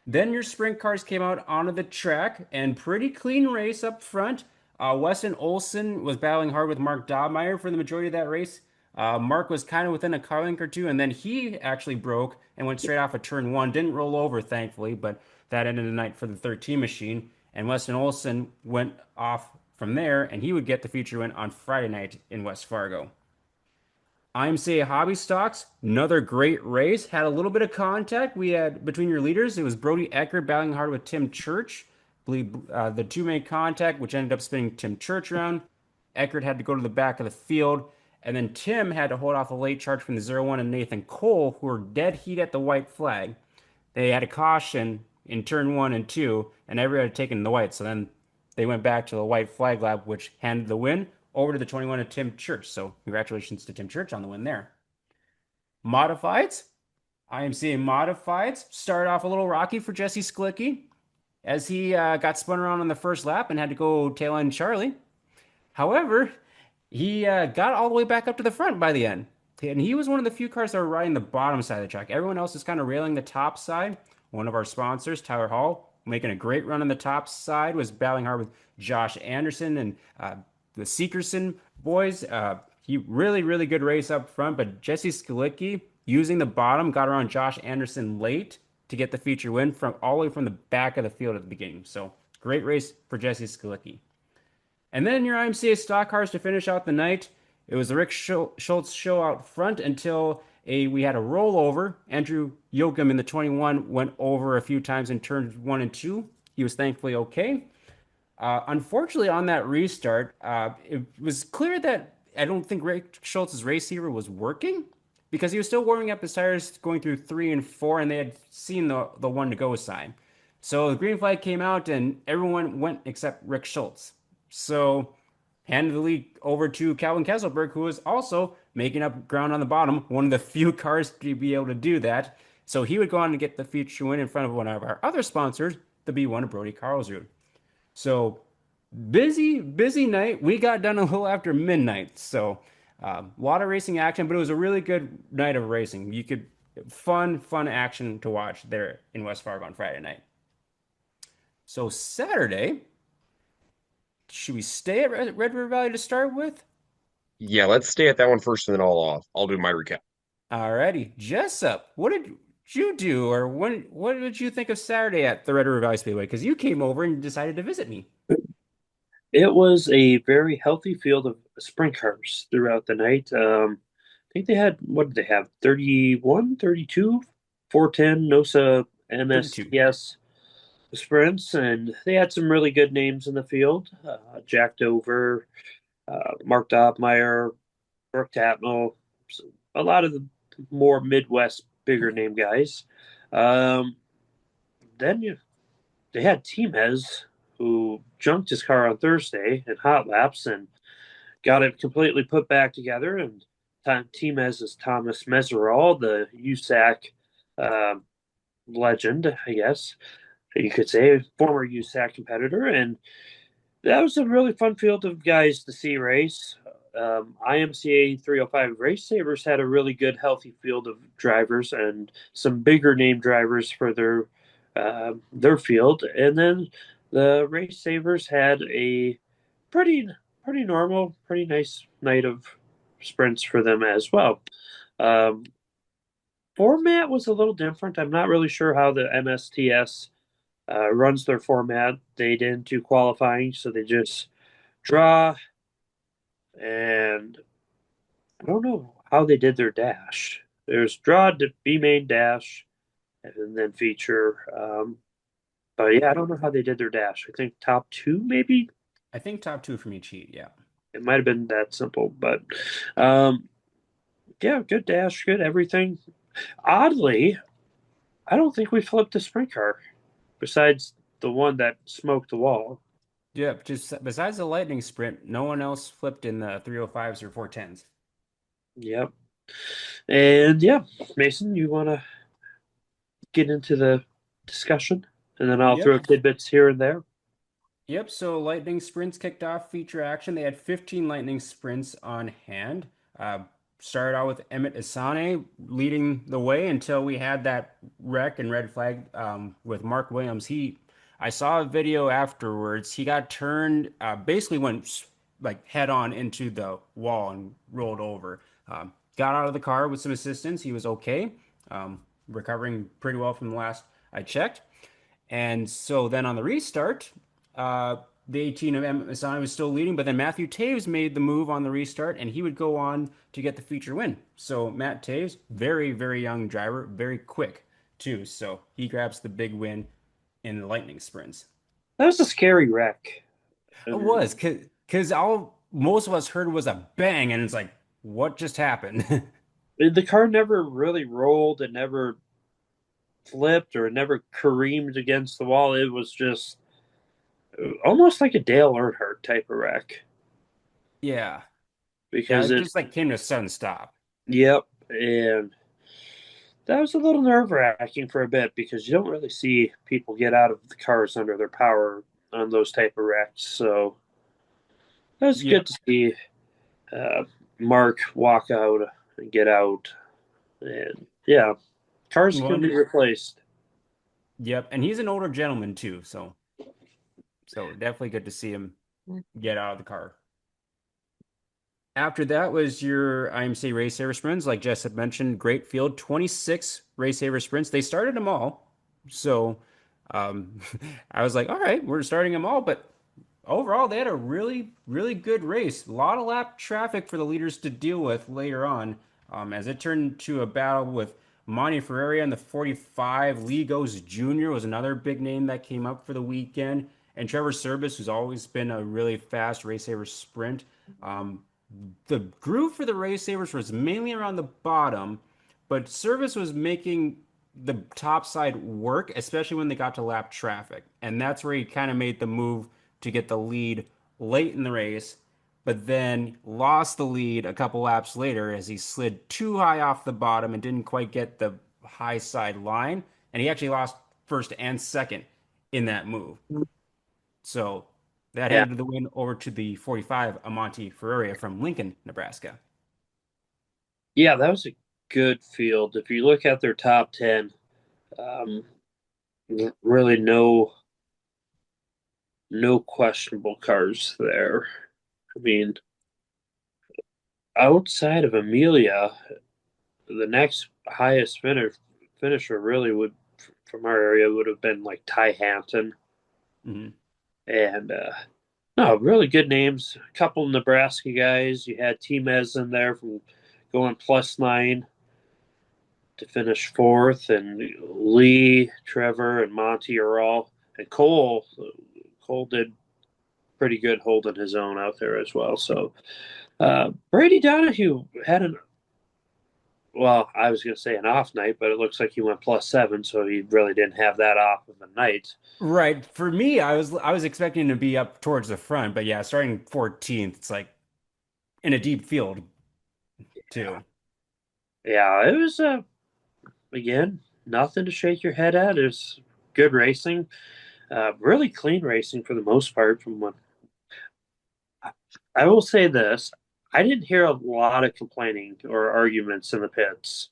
Then your sprint cars came out onto the track and pretty clean race up front. Weston Olson was battling hard with Mark Dobmeyer for the majority of that race. Mark was kind of within a car length or two, and then he actually broke and went straight off of turn one. Didn't roll over, thankfully, but that ended the night for the 13 machine. And Weston Olson went off from there, and he would get the feature win on Friday night in West Fargo. IMCA Hobby Stocks, another great race. Had a little bit of contact. We had between your leaders. It was Brody Eckert battling hard with Tim Church. I believe the two made contact, which ended up spinning Tim Church around. Eckert had to go to the back of the field. And then Tim had to hold off a late charge from the 0-1 and Nathan Cole, who were dead heat at the white flag. They had a caution in turn 1 and 2, and everybody had taken the white. So then they went back to the white flag lap, which handed the win over to the 21 of Tim Church. So congratulations to Tim Church on the win there. Modifieds. I am seeing modifieds. Started off a little rocky for Jesse Sklicki as he got spun around on the first lap and had to go tail end Charlie. However, he got all the way back up to the front by the end. And he was one of the few cars that were riding the bottom side of the track. Everyone else is kind of railing the top side. One of our sponsors, Tyler Hall, making a great run on the top side, was battling hard with Josh Anderson and the Seekerson boys. He really, really good race up front, but Jesse Sklicki using the bottom got around Josh Anderson late to get the feature win from all the way from the back of the field at the beginning. So great race for Jesse Sklicki. And then your IMCA stock cars to finish out the night. It was the Rick Schultz show out front until we had a rollover. Andrew Yoakum in the 21 went over a few times in turns 1 and 2. He was thankfully okay. Unfortunately, on that restart, it was clear that I don't think Rick Schultz's receiver was working because he was still warming up his tires going through 3 and 4, and they had seen the one to go sign. So the green flag came out, and everyone went except Rick Schultz. So handed the lead over to Calvin Kesselberg, who was also making up ground on the bottom, one of the few cars to be able to do that. So he would go on to get the feature win in front of one of our other sponsors, the B1 of Brody Carlsrud. So busy, busy night. We got done a little after midnight. So a lot of racing action, but it was a really good night of racing. You could fun action to watch there in West Fargo on Friday night. So Saturday, should we stay at Red River Valley to start with? Yeah, let's stay at that one first, and then I'll do my recap. Alrighty, Jessup, what did you do, or what did you think of Saturday at the Red River Valley Speedway? Because you came over and decided to visit me. It was a very healthy field of sprint cars throughout the night. I think they had, what did they have? 31, 32, 410, NOSA 32. MSTS sprints, and they had some really good names in the field. Jack Dover, Mark Dobmeyer, Brooke Tapnell, so a lot of the more Midwest bigger name guys. Um, then they had Timez, who junked his car on Thursday in hot laps and got it completely put back together. And Timez is Thomas Meserol, the USAC legend, I guess you could say, former USAC competitor. And that was a really fun field of guys to see race. IMCA 305 Race Savers had a really good, healthy field of drivers and some bigger name drivers for their field. And then the Race Savers had a pretty normal, pretty nice night of sprints for them as well. Um, format was a little different. I'm not really sure how the MSTS runs their format. They didn't do qualifying, so they just draw, and I don't know how they did their dash. There's draw to B main dash, and then feature. But yeah, I don't know how they did their dash. I think top two, maybe. I think top two from each heat. Yeah. It might have been that simple, but um, yeah, good dash, good everything. Oddly, I don't think we flipped a sprint car besides the one that smoked the wall. Yep. Just besides the lightning sprint, no one else flipped in the 305s or 410s. Yep. And yeah, Mason, you want to get into the discussion? And then I'll throw Yep. tidbits here and there. Yep, so lightning sprints kicked off feature action. They had 15 lightning sprints on hand. Uh, Started out with Emmett Asane leading the way until we had that wreck and red flag with Mark Williams. I saw a video afterwards. He got turned, basically went like head on into the wall and rolled over. Got out of the car with some assistance. He was okay, recovering pretty well from the last I checked. And so then on the restart, the 18 of Masani was still leading, but then Matthew Taves made the move on the restart, and he would go on to get the feature win. So Matt Taves, very, very young driver, very quick too. So he grabs the big win in the lightning sprints. That was a scary wreck. It And was because all most of us heard was a bang, and it's like, what just happened? the car never really rolled. It never flipped or it never careened against the wall. It was just almost like a Dale Earnhardt type of wreck Yeah, yeah, because it it, just like came to a sudden stop. yep. And that was a little nerve wracking for a bit because you don't really see people get out of the cars under their power on those type of wrecks. So it was Yep. good to see uh, Mark walk out and get out. And yeah, cars can One, be replaced. yep, and he's an older gentleman too, so definitely good to see him get out of the car. After that was your IMC race saver sprints, like Jess had mentioned, great field, 26 race saver sprints. They started them all. So um, I was like, all right, we're starting them all. But overall, they had a really, really good race. A lot of lap traffic for the leaders to deal with later on, as it turned to a battle with Monty Ferreira in the 45. Lee Goes Jr. was another big name that came up for the weekend. And Trevor Service, who's always been a really fast race saver sprint. The groove for the race savers was mainly around the bottom, but Service was making the top side work, especially when they got to lap traffic. And that's where he kind of made the move to get the lead late in the race, but then lost the lead a couple laps later as he slid too high off the bottom and didn't quite get the high side line. And he actually lost first and second in that move. So that Yeah, handed the win over to the 45 Amonte Ferreira from Lincoln, Nebraska. yeah, that was a good field. If you look at their top 10, um, really no questionable cars there. I mean, outside of Amelia, the next highest finisher really would from our area would have been like Ty Hampton Hmm. and no really good names. A couple Nebraska guys. You had Timez in there from going +9 to finish fourth, and Lee, Trevor, and Monty are all and Cole. Cole did pretty good holding his own out there as well. So Brady Donahue had an well, I was going to say an off night, but it looks like he went +7, so he really didn't have that off of a night. Right. For me, I was expecting to be up towards the front, but yeah, starting 14th, it's like in a deep field too. Yeah, it was again nothing to shake your head at. It was good racing, really clean racing for the most part. From what I will say, this I didn't hear a lot of complaining or arguments in the pits.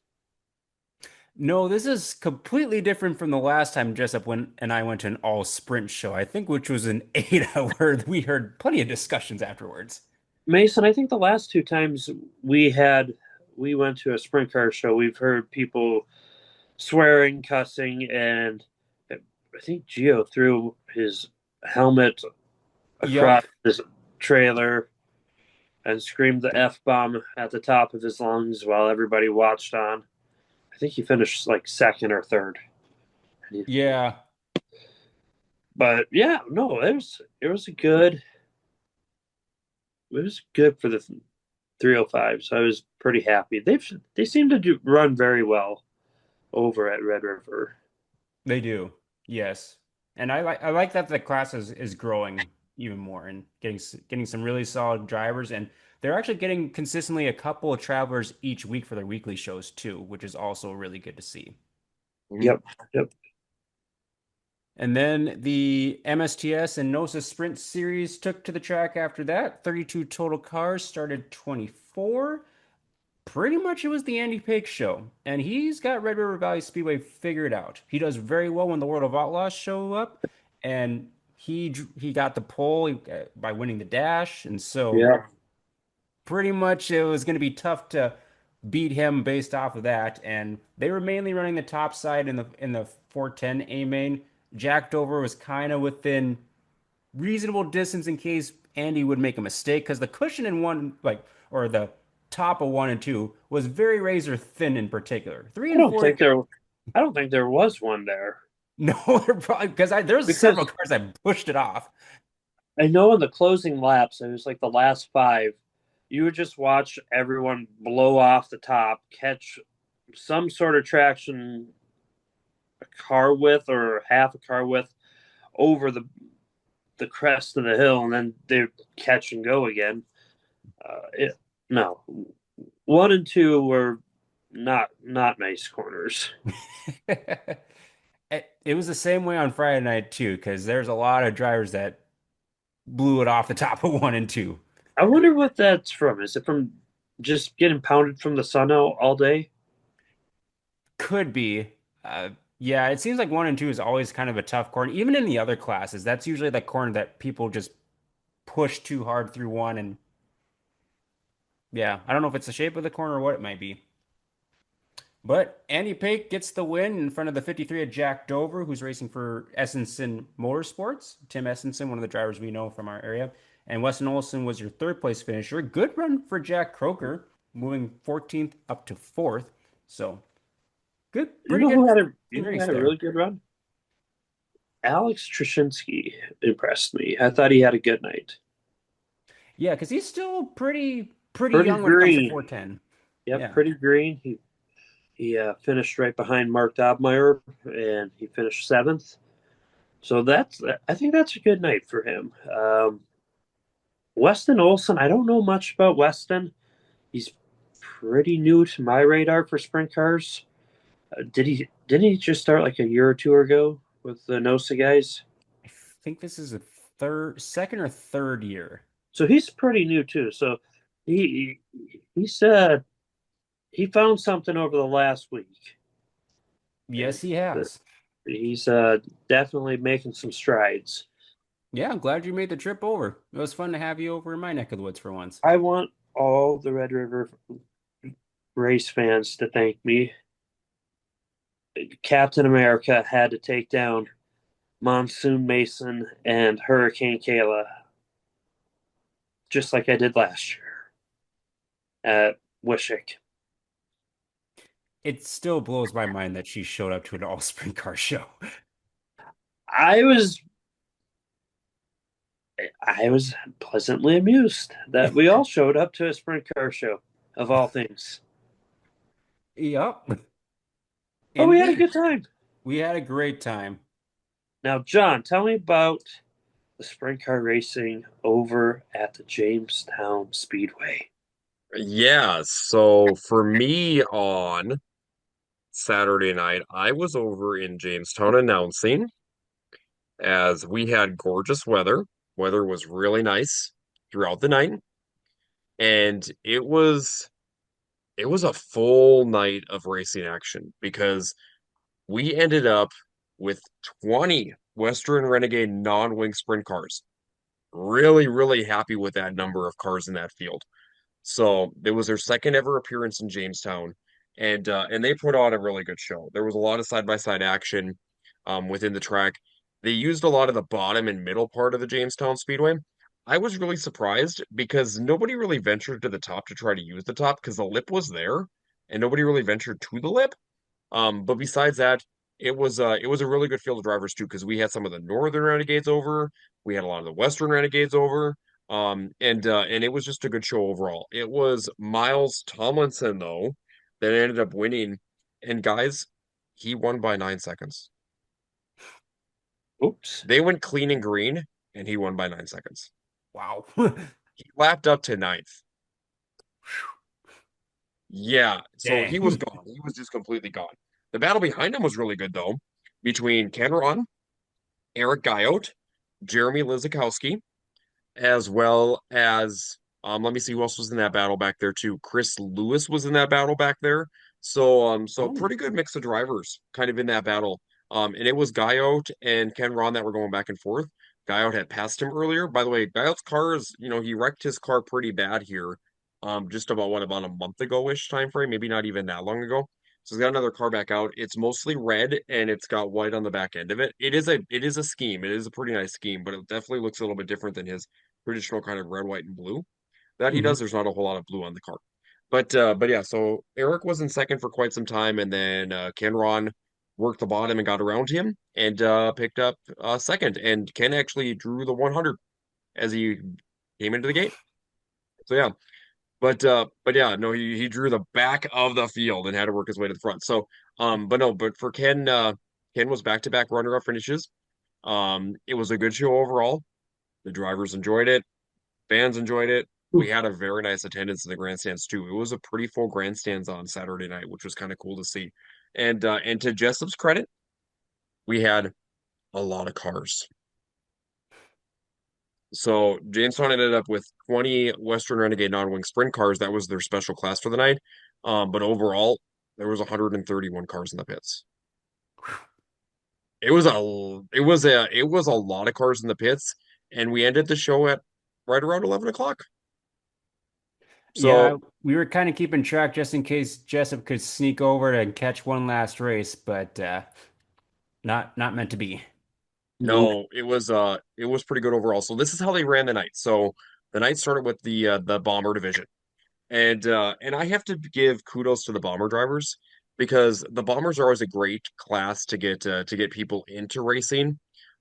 No, this is completely different from the last time Jessup went and I went to an all sprint show, I think, which was an 8 hour. We heard plenty of discussions afterwards. Mason, I think the last two times we had we went to a sprint car show, we've heard people swearing, cussing, and I think Gio threw his helmet Yep. across his trailer and screamed the F bomb at the top of his lungs while everybody watched on. I think he finished like second or third. Yeah. But yeah, no, it was a good it was good for the 305. So I was pretty happy. They seem to run very well over at Red River. They do. Yes. And I like that the class is growing even more and getting some really solid drivers, and they're actually getting consistently a couple of travelers each week for their weekly shows too, which is also really good to see. Mhm. Yep, yep. And then the MSTS and NOSA Sprint Series took to the track after that. 32 total cars, started 24. Pretty much it was the Andy Pake show, and he's got Red River Valley Speedway figured out. He does very well when the World of Outlaws show up, and he got the pole by winning the dash, and so Yeah. pretty much it was going to be tough to beat him based off of that. And they were mainly running the top side in the 410 A main. Jack Dover was kind of within reasonable distance in case Andy would make a mistake because the cushion in one, like, or the top of one and two was very razor thin in particular. Three I and don't four, think there I don't think there was one there. no, they're probably because there's several Because cars that pushed it off. I know in the closing laps, it was like the last five, you would just watch everyone blow off the top, catch some sort of traction a car width or half a car width over the crest of the hill, and then they catch and go again. No, one and two were not nice corners. It was the same way on Friday night too, because there's a lot of drivers that blew it off the top of one and two. I wonder what that's from. Is it from just getting pounded from the sun all day? Could be. Yeah, it seems like one and two is always kind of a tough corner. Even in the other classes, that's usually the corner that people just push too hard through one. And yeah, I don't know if it's the shape of the corner or what it might be. But Andy Pake gets the win in front of the 53 of Jack Dover, who's racing for Essenson Motorsports. Tim Essenson, one of the drivers we know from our area. And Weston Olson was your third place finisher. Good run for Jack Croker, moving 14th up to fourth. So good, You pretty know good who race had a there. really good run? Alex Trashinsky impressed me. I thought he had a good night. Yeah, because he's still pretty Pretty young when it comes to green. 410. Yep, Yeah. pretty green. He finished right behind Mark Dobmeyer, and he finished seventh. So I think that's a good night for him. Weston Olson, I don't know much about Weston. He's pretty new to my radar for sprint cars. Didn't he just start like a year or two ago with the NOSA guys? I think this is a second or third year. So he's pretty new too. So he said he found something over the last week, and Yes, he has. he's definitely making some strides. Yeah, I'm glad you made the trip over. It was fun to have you over in my neck of the woods for once. I want all the Red River race fans to thank me. Captain America had to take down Monsoon Mason and Hurricane Kayla, just like I did last year at Wishick. It still blows my mind that she showed up to an all sprint car show. I was I was pleasantly amused that we all showed up to a sprint car show of all things. Yep, But we had a indeed. good time. We had a great time. Now, John, tell me about the sprint car racing over at the Jamestown Speedway. Yeah, so for me on Saturday night, I was over in Jamestown announcing as we had gorgeous weather. Weather was really nice throughout the night, and it was a full night of racing action because we ended up with 20 Western Renegade non-wing sprint cars. Really, really happy with that number of cars in that field. So it was their second ever appearance in Jamestown, and they put on a really good show. There was a lot of side-by-side action within the track. They used a lot of the bottom and middle part of the Jamestown Speedway. I was really surprised because nobody really ventured to the top to try to use the top because the lip was there and nobody really ventured to the lip. But besides that, it was a really good field of drivers too, because we had some of the Northern Renegades over, we had a lot of the Western Renegades over, and it was just a good show overall. It was Miles Tomlinson though that ended up winning, and guys, he won by 9 seconds. Oops. They went clean and green, and he won by 9 seconds. Wow. He lapped up to ninth. Yeah, so he was Dang. gone. He was just completely gone. The battle behind him was really good though, between Ken, Eric Guyot, Jeremy Lizakowski, as well as let me see who else was in that battle back there too. Chris Lewis was in that battle back there. So Oh. pretty good mix of drivers kind of in that battle. And it was Guyot and Ken that were going back and forth. Guyot had passed him earlier. By the way, Guyot's car is, he wrecked his car pretty bad here. Just about a month ago-ish time frame, maybe not even that long ago. So he's got another car back out. It's mostly red and it's got white on the back end of it. It is a scheme. It is a pretty nice scheme, but it definitely looks a little bit different than his traditional kind of red, white, and blue that he Hmm. does. There's not a whole lot of blue on the car. But yeah, so Eric was in second for quite some time, and then Ken worked the bottom and got around him and picked up second. And Ken actually drew the 100 as he came into the gate. So yeah, but yeah, no, he drew the back of the field and had to work his way to the front. So but no, but for Ken, Ken was back-to-back runner-up finishes. It was a good show overall. The drivers enjoyed it. Fans enjoyed it. We had a very nice attendance in the grandstands too. It was a pretty full grandstands on Saturday night, which was kind of cool to see. And to Jessup's credit, we had a lot of cars. So Jamestown ended up with 20 Western Renegade non-wing sprint cars. That was their special class for the night. But overall, there was 131 cars in the pits. It was a lot of cars in the pits, and we ended the show at right around 11 o'clock. Yeah, So we were kind of keeping track just in case Jessup could sneak over and catch one last race, but not meant to be. Nope. no, it was pretty good overall. So this is how they ran the night. So the night started with the bomber division. And I have to give kudos to the bomber drivers because the bombers are always a great class to get people into racing.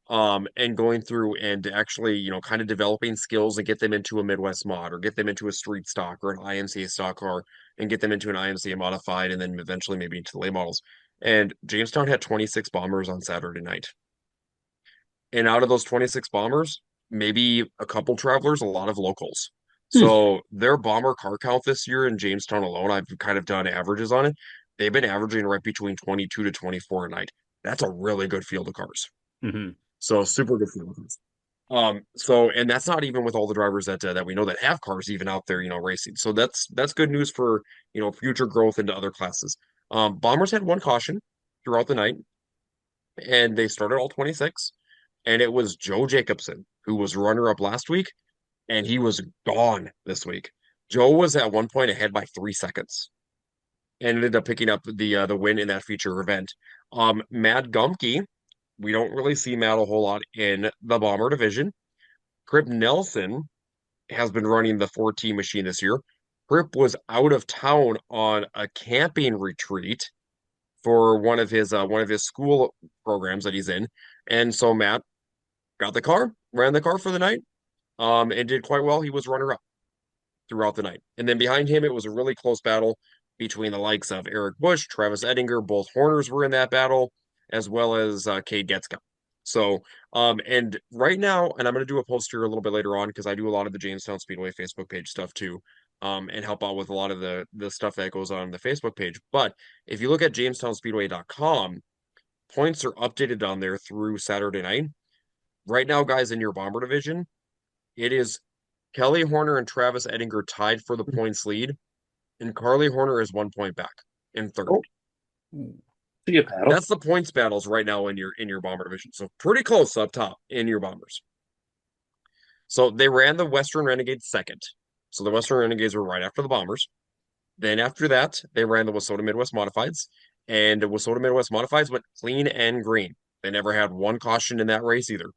And going through and actually, kind of developing skills and get them into a Midwest mod or get them into a street stock or an IMCA stock car and get them into an IMCA modified and then eventually maybe into the late models. And Jamestown had 26 bombers on Saturday night. And out of those 26 bombers, maybe a couple travelers, a lot of locals. Hmm. So their bomber car count this year in Jamestown alone, I've kind of done averages on it. They've been averaging right between 22 to 24 a night. That's a really good field of cars. Hmm. So super good field of cars. And that's not even with all the drivers that we know that have cars even out there, racing. So that's good news for, future growth into other classes. Bombers had one caution throughout the night, and they started all 26. And it was Joe Jacobson, who was runner up last week, and he was gone this week. Joe was at one point ahead by 3 seconds and ended up picking up the win in that feature event. Matt Gumke, we don't really see Matt a whole lot in the bomber division. Crip Nelson has been running the 4T machine this year. Crip was out of town on a camping retreat for one of his school programs that he's in. And so Matt got the car, ran the car for the night, and did quite well. He was runner up throughout the night. And then behind him, it was a really close battle between the likes of Eric Bush, Travis Ettinger. Both Horners were in that battle, as well as Cade Getzka. So, and right now, and I'm going to do a post here a little bit later on because I do a lot of the Jamestown Speedway Facebook page stuff too, and help out with a lot of the stuff that goes on the Facebook page. But if you look at JamestownSpeedway.com, points are updated on there through Saturday night. Right now, guys, in your bomber division, it is Kelly Horner and Travis Ettinger tied for the points lead, and Carly Horner is 1 point back in third. Oh, it's a good battle. That's the points battles right now in your bomber division. So pretty close up top in your bombers. So they ran the Western Renegades second. So the Western Renegades were right after the Bombers. Then after that, they ran the Wissota Midwest Modifieds, and the Wissota Midwest Modifieds went clean and green. They never had one caution in that race either.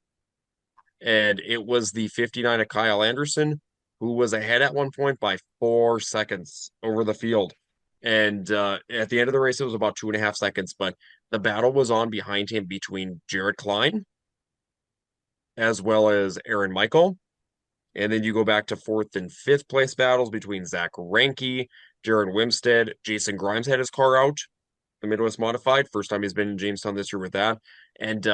And it was the 59 of Kyle Anderson, who was ahead at one point by 4 seconds over the field. And at the end of the race, it was about 2.5 seconds, but the battle was on behind him between Jared Klein as well as Aaron Michael. And then you go back to fourth and fifth place battles between Zach Ranke, Jared Wimstead, Jason Grimes had his car out, the Midwest Modified. First time he's been in Jamestown this year with that. And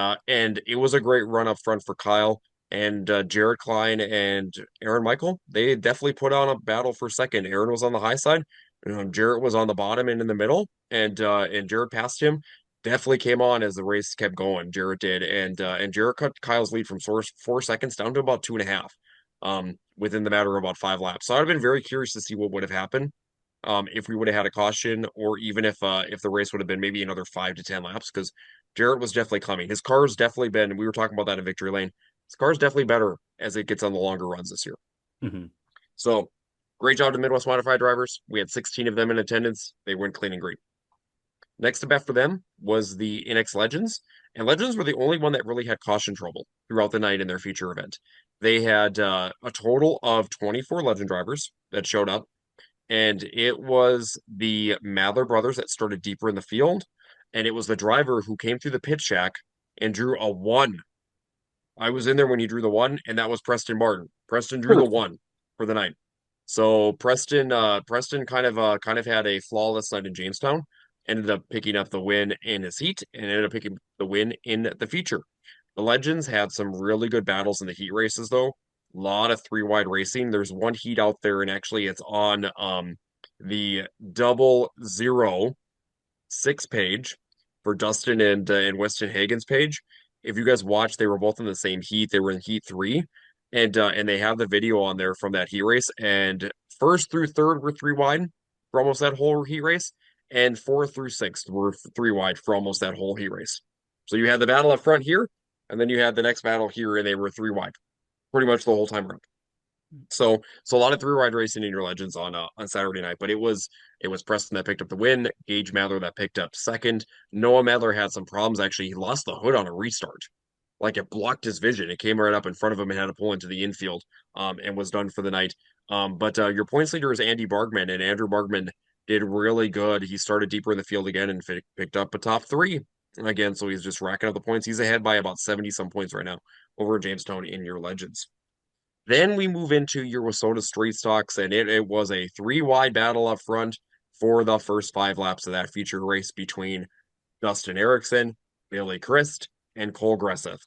it was a great run up front for Kyle. And Jared Klein and Aaron Michael, they definitely put on a battle for second. Aaron was on the high side, Jarrett was on the bottom and in the middle, and Jared passed him. Definitely came on as the race kept going. Jarrett did, and Jarrett cut Kyle's lead from 4 seconds down to about 2.5, within the matter of about 5 laps. So I'd have been very curious to see what would have happened, if we would have had a caution, or even if the race would have been maybe another 5 to 10 laps, because Jarrett was definitely coming. His car's definitely been. We were talking about that in Victory Lane. His car's definitely better as it gets on the longer runs this year. Mm-hmm. So great job to Midwest Modified drivers. We had 16 of them in attendance. They went clean and green. Next up after them was the NX Legends, and Legends were the only one that really had caution trouble throughout the night in their feature event. They had a total of 24 Legend drivers that showed up, and it was the Mather brothers that started deeper in the field, and it was the driver who came through the pit shack and drew a one. I was in there when he drew the one, and that was Preston Martin. Preston drew the one for the night. So Preston kind of had a flawless night in Jamestown. Ended up picking up the win in his heat, and ended up picking the win in the feature. The Legends had some really good battles in the heat races, though. A lot of three wide racing. There's one heat out there, and actually it's on the 006 page for Dustin and Weston Hagen's page. If you guys watch, they were both in the same heat. They were in heat three, and they have the video on there from that heat race. And first through third were three wide for almost that whole heat race, and fourth through sixth were three wide for almost that whole heat race. So you had the battle up front here, and then you had the next battle here, and they were three wide pretty much the whole time around. So a lot of three wide racing in your Legends on Saturday night, but it was Preston that picked up the win, Gage Mather that picked up second. Noah Mather had some problems actually. He lost the hood on a restart. Like it blocked his vision. It came right up in front of him and had to pull into the infield, and was done for the night. But your points leader is Andy Bargman, and Andrew Bargman did really good. He started deeper in the field again and picked up a top three again. So he's just racking up the points. He's ahead by about 70 some points right now over Jamestown in your Legends. Then we move into your Wissota Street Stocks, and it was a three wide battle up front for the first 5 laps of that feature race between Dustin Erickson, Billy Christ, and Cole Gresseth.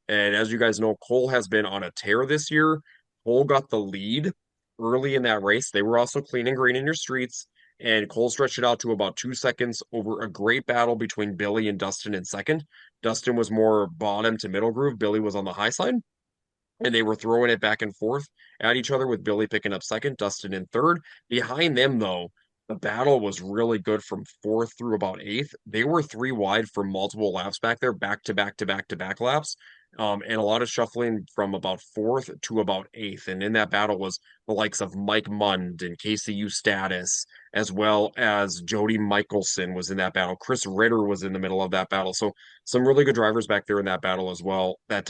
And as you guys know, Cole has been on a tear this year. Cole got the lead early in that race. They were also clean and green in your streets, and Cole stretched it out to about 2 seconds over a great battle between Billy and Dustin in second. Dustin was more bottom to middle groove. Billy was on the high side, and they were throwing it back and forth at each other with Billy picking up second, Dustin in third. Behind them, though, the battle was really good from fourth through about eighth. They were three wide for multiple laps back there, back to back to back to back laps. And a lot of shuffling from about fourth to about eighth. And in that battle was the likes of Mike Mund and KCU Status, as well as Jody Michelson was in that battle. Chris Ritter was in the middle of that battle. So some really good drivers back there in that battle as well that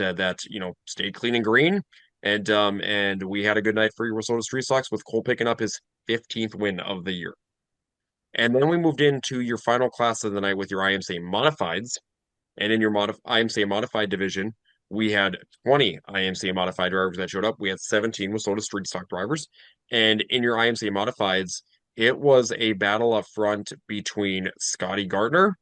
stayed clean and green. And we had a good night for your Wissota Street Stocks with Cole picking up his 15th win of the year. And then we moved into your final class of the night with your IMCA Modifieds. And in your IMCA Modified division, we had 20 IMCA Modified drivers that showed up. We had 17 Wissota Street Stock drivers. And in your IMCA Modifieds, it was a battle up front between Scotty Gardner,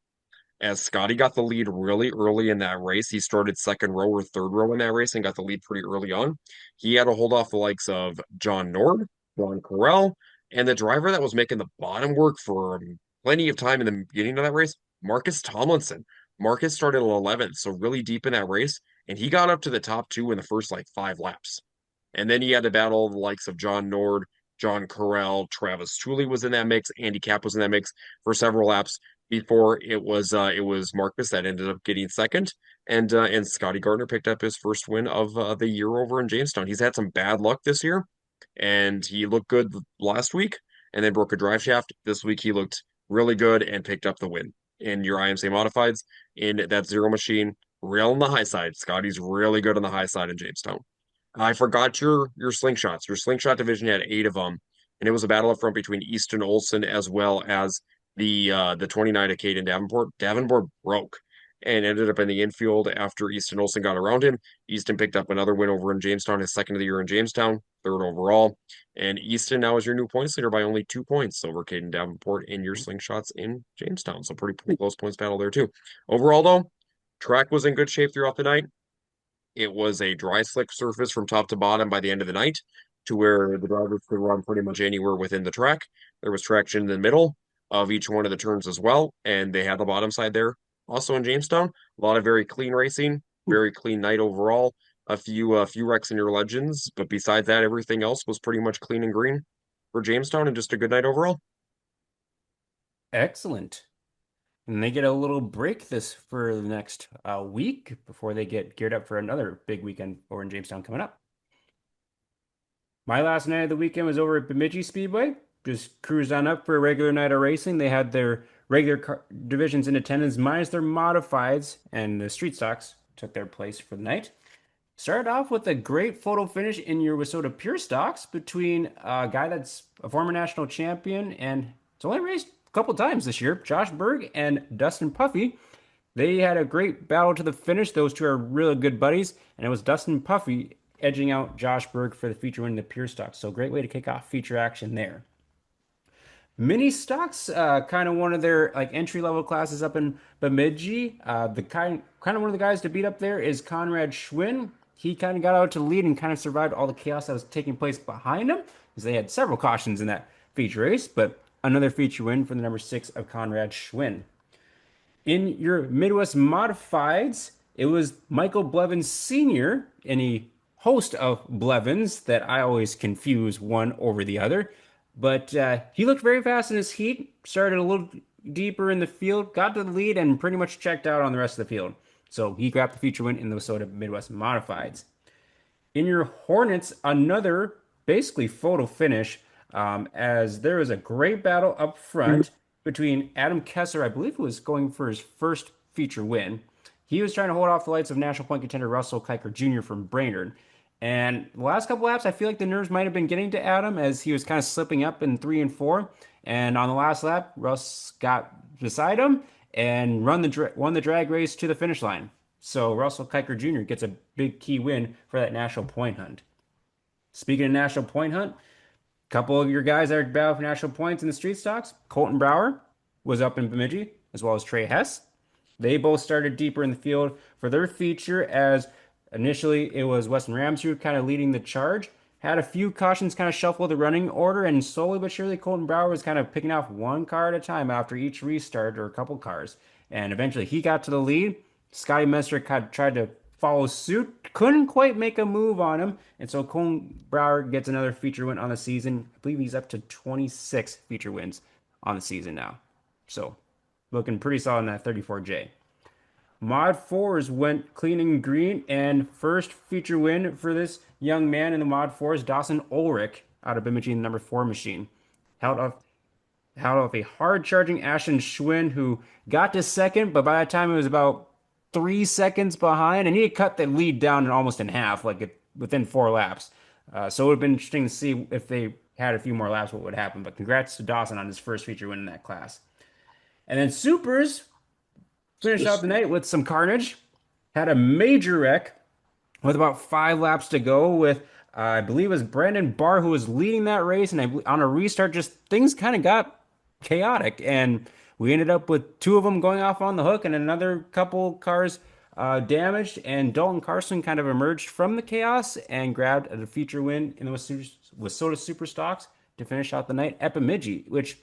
as Scotty got the lead really early in that race. He started second row or third row in that race and got the lead pretty early on. He had to hold off the likes of John Nord, Ron Correll, and the driver that was making the bottom work for plenty of time in the beginning of that race, Marcus Tomlinson. Marcus started 11th, so really deep in that race, and he got up to the top two in the first 5 laps. And then he had to battle the likes of John Nord, John Correll, Travis Tooley was in that mix, Andy Cap was in that mix for several laps before it was Marcus that ended up getting second, and Scotty Gardner picked up his first win of the year over in Jamestown. He's had some bad luck this year, and he looked good last week and then broke a drive shaft. This week he looked really good and picked up the win in your IMC modifieds in that zero machine. Real on the high side. Scotty's really good on the high side in Jamestown. I forgot your slingshots. Your slingshot division had 8 of them, and it was a battle up front between Easton Olson as well as the 29 of Caden Davenport. Davenport broke and ended up in the infield after Easton Olson got around him. Easton picked up another win over in Jamestown, his second of the year in Jamestown, third overall. And Easton now is your new points leader by only 2 points over Caden Davenport in your slingshots in Jamestown. So pretty close points battle there too. Overall, though, track was in good shape throughout the night. It was a dry, slick surface from top to bottom by the end of the night to where the drivers could run pretty much anywhere within the track. There was traction in the middle of each one of the turns as well, and they had the bottom side there. Also in Jamestown, a lot of very clean racing, very clean night overall. A few wrecks in your legends, but besides that, everything else was pretty much clean and green for Jamestown and just a good night overall. Excellent. And they get a little break this for the next week before they get geared up for another big weekend over in Jamestown coming up. My last night of the weekend was over at Bemidji Speedway. Just cruised on up for a regular night of racing. They had their regular divisions in attendance minus their modifieds, and the street stocks took their place for the night. Started off with a great photo finish in your Wissota Pure Stocks between a guy that's a former national champion and it's only raced a couple times this year, Josh Berg and Dustin Puffy. They had a great battle to the finish. Those two are really good buddies, and it was Dustin Puffy edging out Josh Berg for the feature win in the Pure Stocks. So great way to kick off feature action there. Mini stocks, kind of one of their like entry level classes up in Bemidji. The kind of one of the guys to beat up there is Conrad Schwinn. He kind of got out to the lead and kind of survived all the chaos that was taking place behind him, because they had several cautions in that feature race. But another feature win for the number 6 of Conrad Schwinn. In your Midwest Modifieds, it was Michael Blevins Sr., any host of Blevins that I always confuse one over the other. But he looked very fast in his heat, started a little deeper in the field, got to the lead, and pretty much checked out on the rest of the field. So he grabbed the feature win in the Wissota Midwest Modifieds. In your Hornets, another basically photo finish, as there was a great battle up front between Adam Kessler, I believe, who was going for his first feature win. He was trying to hold off the lights of national point contender Russell Kiker Jr. from Brainerd. And the last couple laps, I feel like the nerves might have been getting to Adam as he was kind of slipping up in 3 and 4. And on the last lap, Russ got beside him and won the drag race to the finish line. So Russell Kiker Jr. gets a big key win for that national point hunt. Speaking of national point hunt, a couple of your guys that are battling for national points in the street stocks, Colton Brower was up in Bemidji, as well as Trey Hess. They both started deeper in the field for their feature, as initially it was Weston Ramsey kind of leading the charge. Had a few cautions kind of shuffle the running order, and slowly but surely Colton Brower was kind of picking off one car at a time after each restart, or a couple cars. And eventually he got to the lead. Scotty Messer kind of tried to follow suit, couldn't quite make a move on him, and so Colton Brower gets another feature win on the season. I believe he's up to 26 feature wins on the season now. So looking pretty solid in that 34J. Mod 4s went clean and green, and first feature win for this young man in the Mod 4s, Dawson Ulrich, out of Bemidji in the number 4 machine. Held off a hard charging Ashton Schwinn, who got to second, but by the time it was about 3 seconds behind, and he had cut the lead down almost in half, within 4 laps. So it would have been interesting to see if they had a few more laps what would happen. But congrats to Dawson on his first feature win in that class. And then Supers finished out the night with some carnage. Had a major wreck with about 5 laps to go with, I believe it was Brandon Barr who was leading that race. And on a restart, just things kind of got chaotic. And we ended up with 2 of them going off on the hook and another couple cars damaged. And Dalton Carson kind of emerged from the chaos and grabbed a feature win in the Wissota Super Stocks to finish out the night at Bemidji, which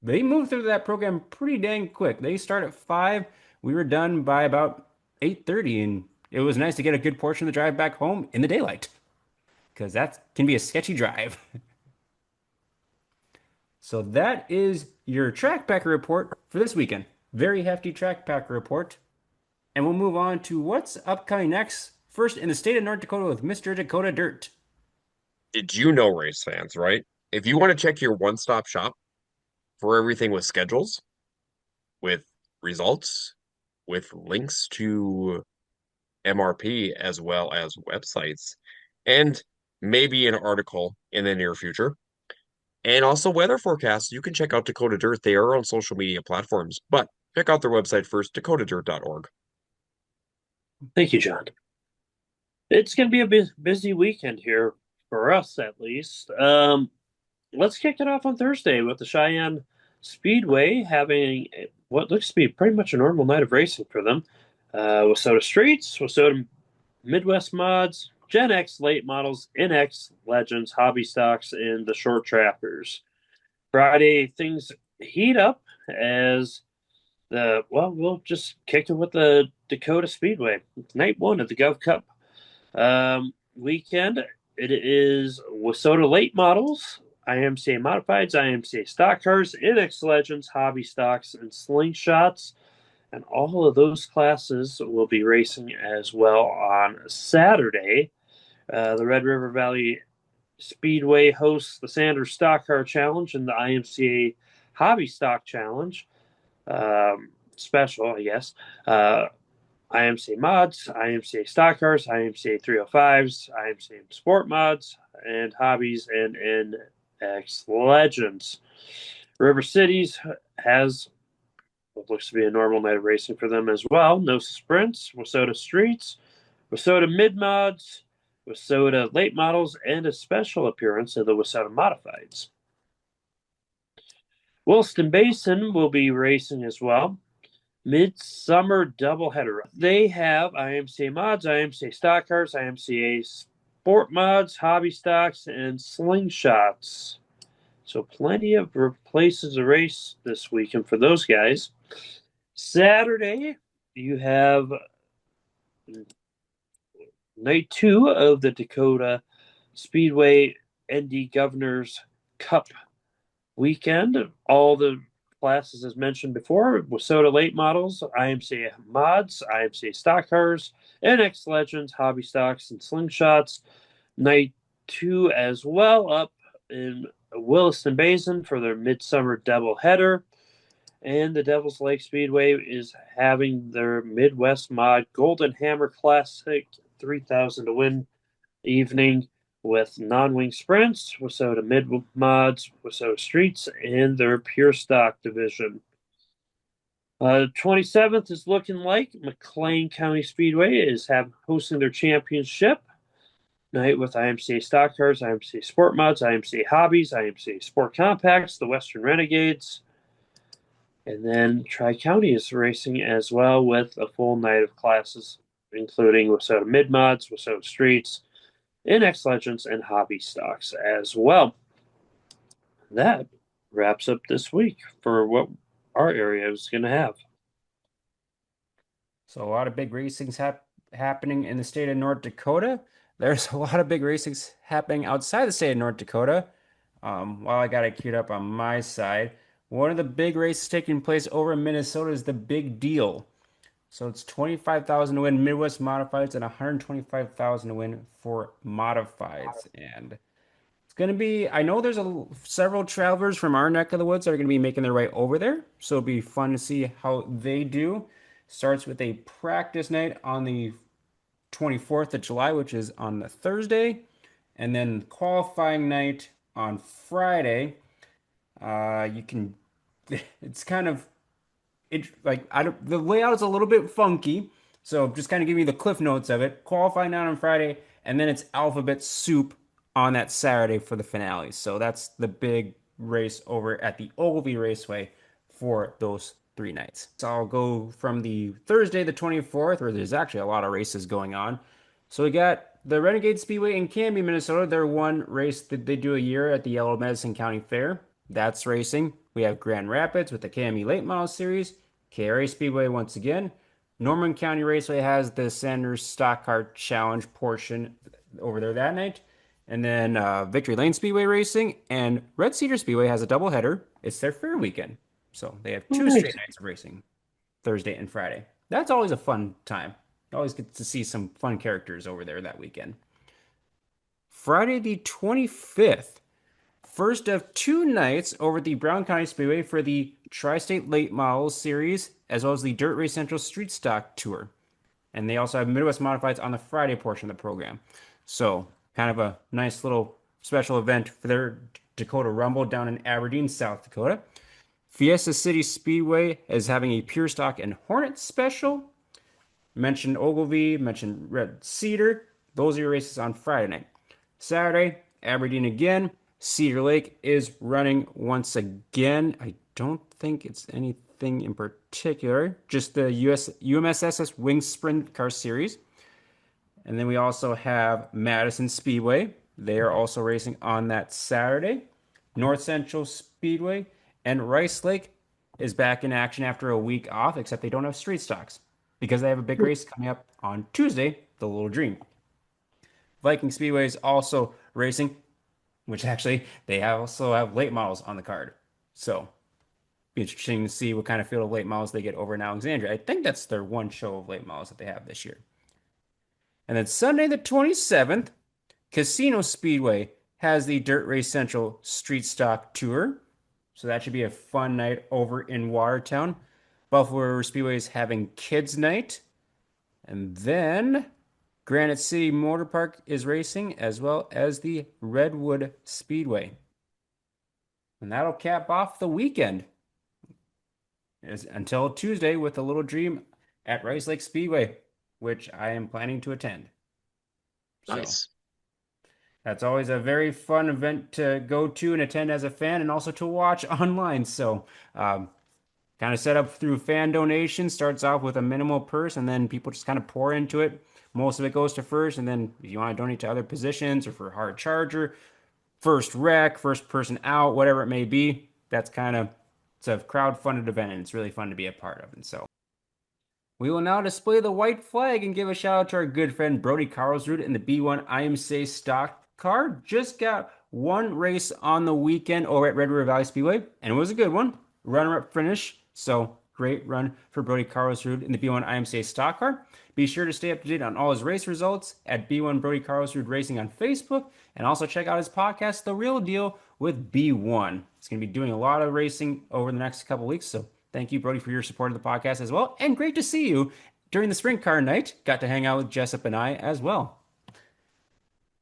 they moved through that program pretty dang quick. They start at 5. We were done by about 8:30, and it was nice to get a good portion of the drive back home in the daylight, because that can be a sketchy drive. So that is your track packer report for this weekend. Very hefty track packer report. And we'll move on to what's upcoming next. First, in the state of North Dakota with Mr. Dakota Dirt. Did you know, race fans, right? If you want to check your one-stop shop for everything with schedules, with results, with links to MRP as well as websites, and maybe an article in the near future, and also weather forecasts, you can check out Dakota Dirt. They are on social media platforms, but check out their website first, dakotadirt.org. Thank you, John. It's going to be a busy weekend here for us, at least. Let's kick it off on Thursday with the Cheyenne Speedway having what looks to be pretty much a normal night of racing for them. Wissota Streets, Wissota Midwest Mods, Gen X late models, NX Legends, Hobby Stocks, and the Short Trackers. Friday, things heat up as we'll just kick it with the Dakota Speedway. Night one of the Gov Cup weekend. It is Wissota late models, IMCA modifieds, IMCA stock cars, NX Legends, hobby stocks, and slingshots. And all of those classes will be racing as well on Saturday. The Red River Valley Speedway hosts the Sanders Stock Car Challenge and the IMCA Hobby Stock Challenge. Special, I guess. IMCA mods, IMCA stock cars, IMCA 305s, IMCA sport mods, and hobbies and NX Legends. River Cities has what looks to be a normal night of racing for them as well. No sprints, Wissota Streets, Wissota Mid Mods, Wissota Late Models, and a special appearance of the Wissota Modifieds. Williston Basin will be racing as well. Midsummer doubleheader. They have IMCA mods, IMCA stock cars, IMCA sport mods, hobby stocks, and slingshots. So plenty of places to race this weekend for those guys. Saturday, you have night two of the Dakota Speedway ND Governors Cup weekend. All the classes, as mentioned before, Wissota late models, IMCA mods, IMCA stock cars, NX Legends, hobby stocks, and slingshots. Night two as well up in Williston Basin for their midsummer doubleheader. And the Devil's Lake Speedway is having their Midwest Mod Golden Hammer Classic 3000 to win evening with non-wing sprints, Wissota Mid Mods, Wissota Streets, and their Pure Stock division. 27th is looking like McLean County Speedway is hosting their championship night with IMCA Stock Cars, IMCA Sport Mods, IMCA Hobbies, IMCA Sport Compacts, the Western Renegades. And then Tri-County is racing as well with a full night of classes, including Wissota Mid Mods, Wissota Streets, NX Legends, and hobby stocks as well. That wraps up this week for what our area is going to have. So a lot of big racings happening in the state of North Dakota. There's a lot of big racings happening outside the state of North Dakota. While I got it queued up on my side, one of the big races taking place over in Minnesota is the Big Deal. So it's 25,000 to win Midwest Modifieds and 125,000 to win for Modifieds. And it's going to be, I know there's several travelers from our neck of the woods that are going to be making their way over there. So it'll be fun to see how they do. Starts with a practice night on the 24th of July, which is on the Thursday. And then qualifying night on Friday. It's kind of like the layout is a little bit funky, so just kind of give you the cliff notes of it. Qualifying night on Friday, and then it's alphabet soup on that Saturday for the finale. So that's the big race over at the Ogilvie Raceway for those 3 nights. So I'll go from the Thursday, the 24th, where there's actually a lot of races going on. So we got the Renegade Speedway in Canby, Minnesota. Their one race that they do a year at the Yellow Medicine County Fair. That's racing. We have Grand Rapids with the KME Late Model Series. KRA Speedway once again. Norman County Raceway has the Sanders Stock Car Challenge portion over there that night. And then Victory Lane Speedway Racing and Red Cedar Speedway has a doubleheader. It's their fair weekend. So they have two straight nights of racing, Thursday and Friday. That's always a fun time. You always get to see some fun characters over there that weekend. Friday the 25th. First of two nights over at the Brown County Speedway for the Tri-State Late Models Series, as well as the Dirt Race Central Street Stock Tour. And they also have Midwest Modifieds on the Friday portion of the program. So, kind of a nice little special event for their Dakota Rumble down in Aberdeen, South Dakota. Fiesta City Speedway is having a Pure Stock and Hornet special. Mentioned Ogilvy, mentioned Red Cedar. Those are your races on Friday night. Saturday, Aberdeen again. Cedar Lake is running once again. I don't think it's anything in particular, just the UMSSS Wing Sprint Car Series. And then we also have Madison Speedway. They are also racing on that Saturday. North Central Speedway and Rice Lake is back in action after a week off, except they don't have street stocks because they have a big race coming up on Tuesday, the Little Dream. Viking Speedway is also racing, which actually they also have late models on the card. So be interesting to see what kind of field of late models they get over in Alexandria. I think that's their one show of late models that they have this year. And then Sunday the 27th, Casino Speedway has the Dirt Race Central Street Stock Tour. So that should be a fun night over in Watertown. Buffalo River Speedway is having Kids Night. And then Granite City Motor Park is racing, as well as the Redwood Speedway. And that'll cap off the weekend until Tuesday with a Little Dream at Rice Lake Speedway, which I am planning to attend. So Nice. that's always a very fun event to go to and attend as a fan and also to watch online. So, kind of set up through fan donations, starts off with a minimal purse, and then people just kind of pour into it. Most of it goes to first, and then if you want to donate to other positions or for hard charger, first wreck, first person out, whatever it may be, that's kind of it's a crowd-funded event, and it's really fun to be a part of. And so we will now display the white flag and give a shout out to our good friend Brody Karlsrud in the B1 IMCA stock car. Just got one race on the weekend over at Red River Valley Speedway, and it was a good one. Runner-up finish. So great run for Brody Karlsrud in the B1 IMCA stock car. Be sure to stay up to date on all his race results at B1 Brody Karlsrud Racing on Facebook, and also check out his podcast, The Real Deal with B1. He's going to be doing a lot of racing over the next couple weeks, so thank you, Brody, for your support of the podcast as well. And great to see you during the sprint car night. Got to hang out with Jessup and I as well.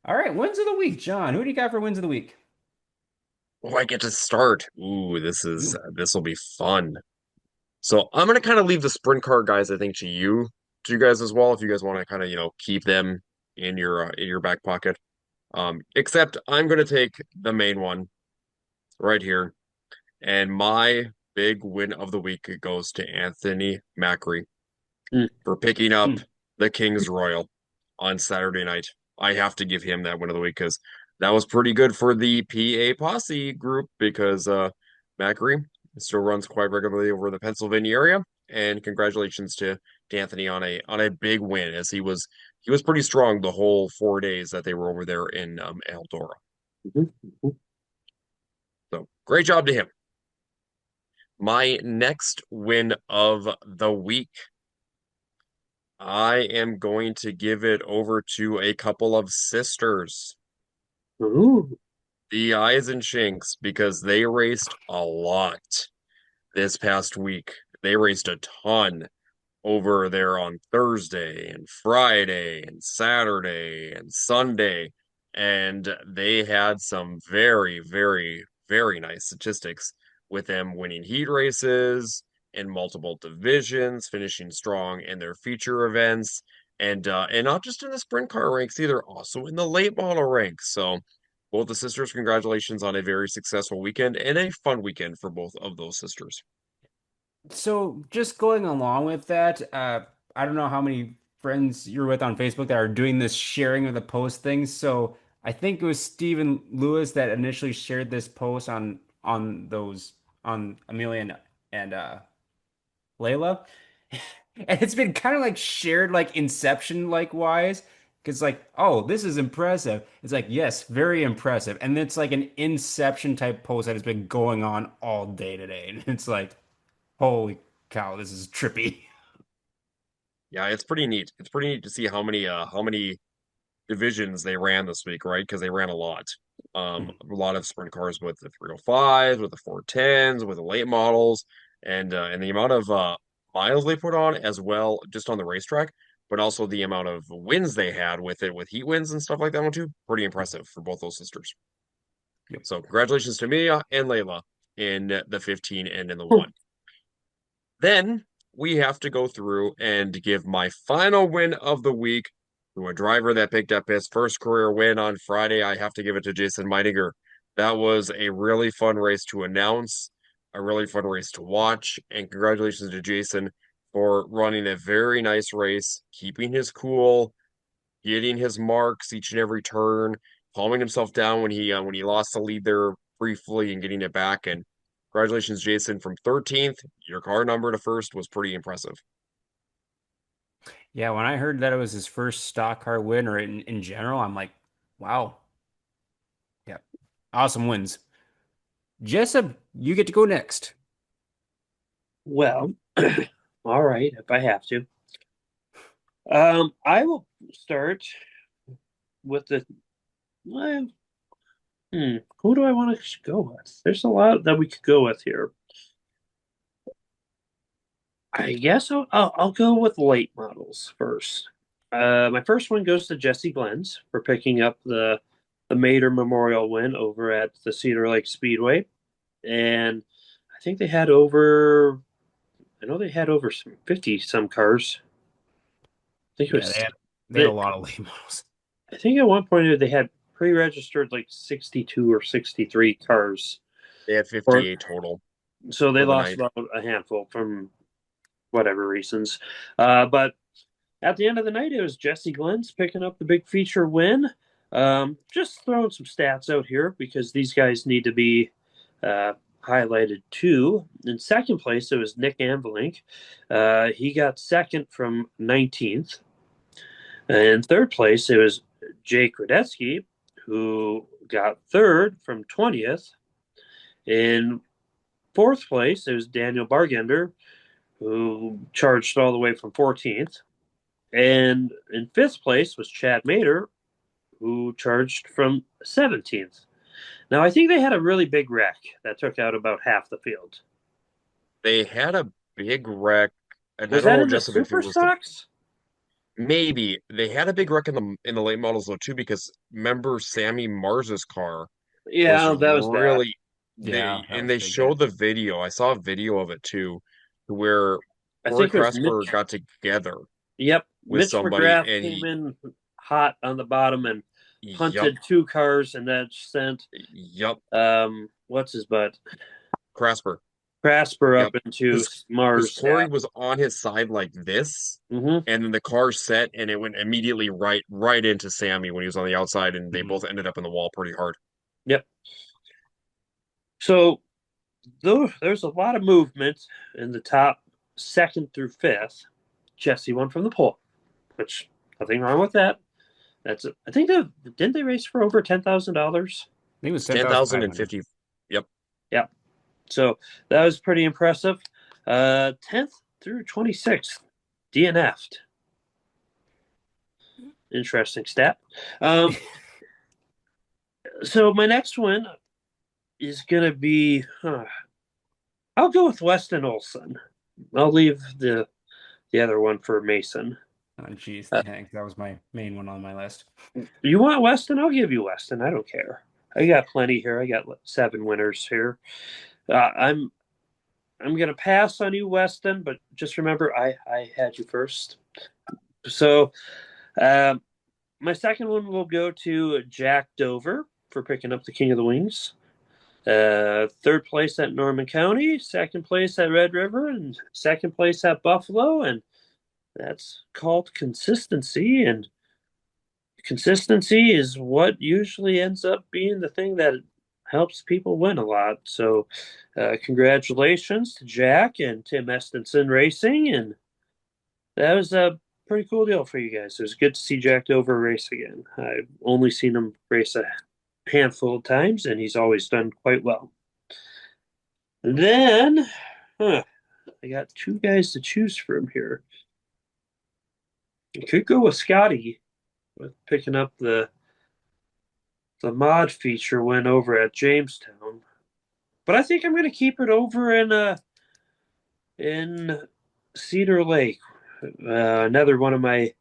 All right, wins of the week, John. Who do you got for wins of the week? Oh, I get to start. Ooh, Ooh. this will be fun. So I'm gonna kind of leave the sprint car guys, I think, to you guys as well, if you guys want to kind of, keep them in your back pocket. Except I'm gonna take the main one right here, and my big win of the week goes to Anthony Macri Mm, for picking up Mm. the King's Royal on Saturday night. I have to give him that win of the week because that was pretty good for the PA Posse group because Macri still runs quite regularly over the Pennsylvania area. And congratulations to Anthony on a big win as he was pretty strong the whole 4 days that they were over there in Eldora. mhm, mhm. So great job to him. My next win of the week, I am going to give it over to a couple of sisters, Ooh. the Eisenshinks, because they raced a lot this past week. They raced a ton over there on Thursday and Friday and Saturday and Sunday. And they had some very, very, very nice statistics with them winning heat races in multiple divisions, finishing strong in their feature events, and not just in the sprint car ranks either, also in the late model ranks. So both the sisters, congratulations on a very successful weekend and a fun weekend for both of those sisters. So just going along with that, I don't know how many friends you're with on Facebook that are doing this sharing of the post thing. So I think it was Stephen Lewis that initially shared this post on those on Amelia and Layla. And it's been kind of like shared like Inception like wise. Because like, oh, this is impressive. It's like, yes, very impressive. And it's like an Inception type post that has been going on all day today. And it's like, holy cow, this is trippy. Yeah, it's pretty neat. It's pretty neat to see how many divisions they ran this week, right? Because they ran a lot. A lot of sprint cars with the 305s, with the 410s, with the late models, and the amount of miles they put on as well, just on the racetrack, but also the amount of wins they had with it, with heat wins and stuff like that one too. Pretty impressive for both those sisters. Yep. So congratulations to Mia and Layla in the 15 and in the one. Then we have to go through and give my final win of the week to a driver that picked up his first career win on Friday. I have to give it to Jason Meidinger. That was a really fun race to announce, a really fun race to watch, and congratulations to Jason for running a very nice race, keeping his cool, getting his marks each and every turn, calming himself down when he lost the lead there briefly and getting it back. And congratulations, Jason, from 13th. Your car number to first was pretty impressive. Yeah, when I heard that it was his first stock car win or in general, I'm like, wow. Yeah. Awesome wins. Jessup, you get to go next. Well, all right, if I have to. I will start with the well, who do I want to go with? There's a lot that we could go with here. I guess I'll go with late models first. My first one goes to Jesse Glenns for picking up the Mater Memorial win over at the Cedar Lake Speedway, and I think they had over. I know they had over 50 some cars. I think it Yeah, was. they had a lot of late models. I think at one point they had pre-registered like 62 or 63 cars, They had or 58 total so they for the lost night. about a handful from whatever reasons. But at the end of the night, it was Jesse Glenns picking up the big feature win. Just throwing some stats out here because these guys need to be uh, highlighted too. In second place, it was Nick Anvelink. He got second from 19th. In third place, it was Jake Radetsky, who got third from 20th. In fourth place, it was Daniel Bargender, who charged all the way from 14th. And in fifth place was Chad Mater, who charged from 17th. Now, I think they had a really big wreck that took out about half the field. They had a big wreck, and I Was don't that know, in the Jessup, if it super was the stocks? maybe they had a big wreck in the late models though too, because remember Sammy Mars's car was Yeah, that was bad. really Yeah, that and was a they big hit. showed the video. I saw a video of it too, where I Corey think it was Krasper Mitch. got together Yep, with Mitch somebody McGrath and came in hot on the bottom and yep, punted two cars, and that sent yep, what's his butt Krasper. Casper up Yep. into Because Mars. Corey was on his side like this, Hmm. and then the car set and it went immediately right into Sammy when he was on the outside, and they Mhm. both ended up in the wall pretty hard. Yep. So though there's a lot of movement in the top second through fifth. Jesse won from the pole, which nothing wrong with that. I think they didn't they race for over $10,000. I think it was It's 10,500. 10,050. Yep. Yeah, so that was pretty impressive. 10th through 26th, DNF'd. Interesting stat. Um, so my next one is gonna be. I'll go with Weston Olson. I'll leave the other one for Mason. Oh, jeez, Uh, thanks. That was my main one on my list. you want Weston? I'll give you Weston. I don't care. I got plenty here. I got 7 winners here. I'm gonna pass on you, Weston, but just remember I had you first. So um, my second one will go to Jack Dover for picking up the King of the Wings. Third place at Norman County, second place at Red River, and second place at Buffalo, and that's called consistency. And consistency is what usually ends up being the thing that helps people win a lot. So, congratulations to Jack and Tim Estenson Racing, and that was a pretty cool deal for you guys. It was good to see Jack Dover race again. I've only seen him race a handful of times, and he's always done quite well. Then, I got 2 guys to choose from here. I could go with Scotty with picking up the mod feature win over at Jamestown. But I think I'm going to keep it over in Cedar Lake. Another one of my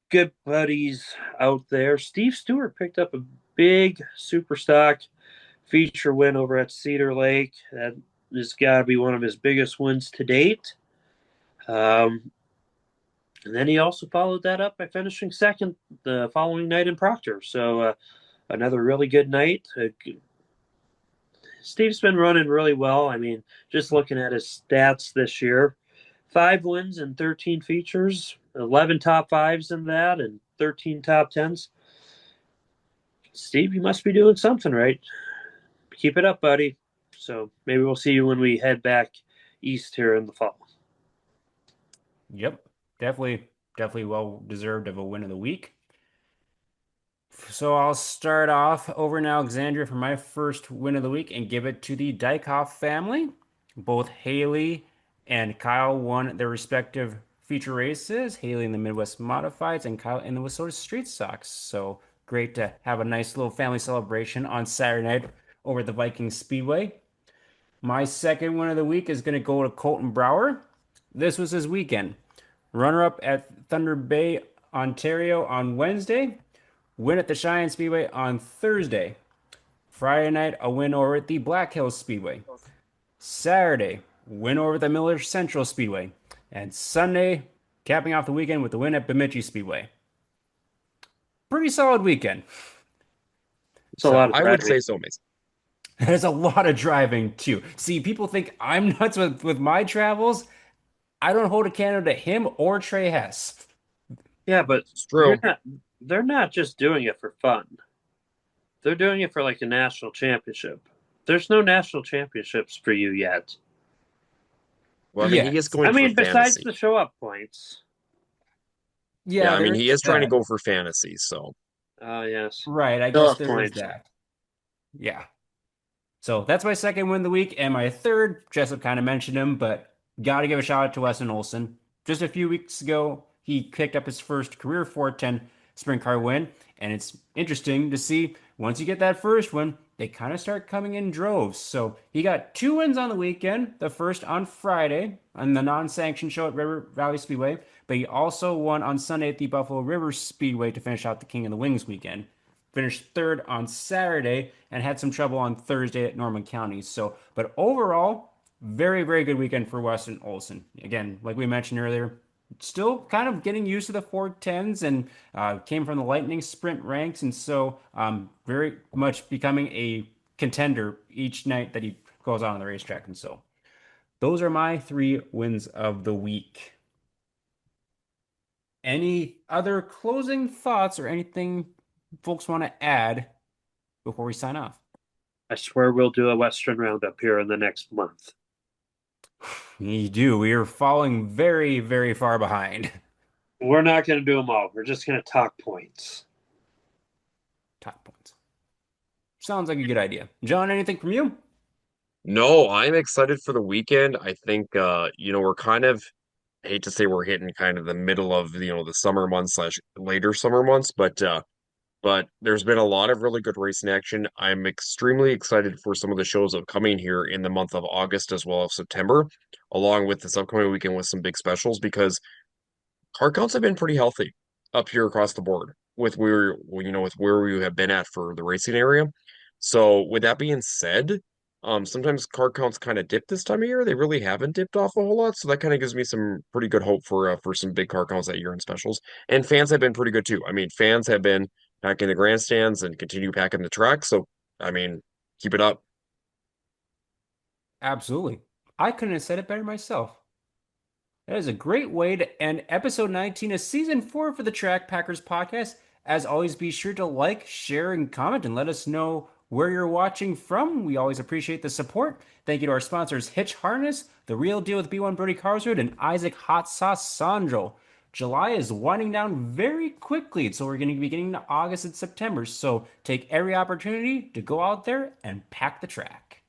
good buddies out there. Steve Stewart picked up a big super stock feature win over at Cedar Lake. That has got to be one of his biggest wins to date. And then he also followed that up by finishing second the following night in Proctor. So another really good night. Steve's been running really well. I mean, just looking at his stats this year, 5 wins and 13 features, 11 top fives in that, and 13 top tens. Steve, you must be doing something right. Keep it up, buddy. So maybe we'll see you when we head back east here in the fall. Yep, definitely well deserved of a win of the week. So I'll start off over in Alexandria for my first win of the week and give it to the Dykoff family. Both Haley and Kyle won their respective feature races. Haley in the Midwest Modifieds and Kyle in the Wissota Street Stocks. So great to have a nice little family celebration on Saturday night over at the Viking Speedway. My second win of the week is going to go to Colton Brower. This was his weekend. Runner up at Thunder Bay, Ontario on Wednesday. Win at the Cheyenne Speedway on Thursday. Friday night, a win over at the Black Hills Speedway. Saturday, win over the Miller Central Speedway. And Sunday, capping off the weekend with the win at Bemidji Speedway. Pretty solid weekend. It's a lot So, of I would driving. say so, Mason. there's a lot of driving too. See, people think I'm nuts with my travels. I don't hold a candle to him or Trey Hess. Yeah, but It's you're true. not. They're not just doing it for fun. They're doing it for like a national championship. There's no national championships for you yet. Well, I mean, he is Yes. I going for mean, besides fantasy. the show up points. Yeah, Yeah, I mean, there he is is trying to that. go for fantasy. So, Yes. Right, I Show guess up there is points. that. Yeah. So that's my second win of the week. And my third, Jessup kind of mentioned him, but got to give a shout out to Weston Olson. Just a few weeks ago, he picked up his first career 410 sprint car win. And it's interesting to see once you get that first one, they kind of start coming in droves. So he got 2 wins on the weekend. The first on Friday on the non-sanctioned show at River Valley Speedway, but he also won on Sunday at the Buffalo River Speedway to finish out the King of the Wings weekend. Finished third on Saturday and had some trouble on Thursday at Norman County. So, but overall, very good weekend for Weston Olson. Again, like we mentioned earlier, still kind of getting used to the 410s and came from the Lightning Sprint ranks, and so very much becoming a contender each night that he goes on the racetrack. And so, those are my 3 wins of the week. Any other closing thoughts or anything folks want to add before we sign off? I swear we'll do a Western Roundup here in the next month. You do. We are falling very far behind. We're not going to do them all. We're just going to talk points. Top points. Sounds like a good idea. John, anything from you? no, I'm excited for the weekend. I think, we're kind of, I hate to say we're hitting kind of the middle of, the summer months slash later summer months, but there's been a lot of really good racing action. I'm extremely excited for some of the shows upcoming here in the month of August as well as September, along with this upcoming weekend with some big specials because car counts have been pretty healthy up here across the board with where we have been at for the racing area. So with that being said, sometimes car counts kind of dip this time of year. They really haven't dipped off a whole lot, so that kind of gives me some pretty good hope for some big car counts that year in specials. And fans have been pretty good too. I mean, fans have been packing the grandstands and continue packing the track. So I mean, keep it up. Absolutely. I couldn't have said it better myself. That is a great way to end episode 19 of season 4 for the Track Packers podcast. As always, be sure to like, share, and comment and let us know where you're watching from. We always appreciate the support. Thank you to our sponsors, Hitch Harness, The Real Deal with B1 Brody Carlsrud, and Isaac Hot Sauce Sandro. July is winding down very quickly, so we're going to be getting to August and September. So take every opportunity to go out there and pack the track.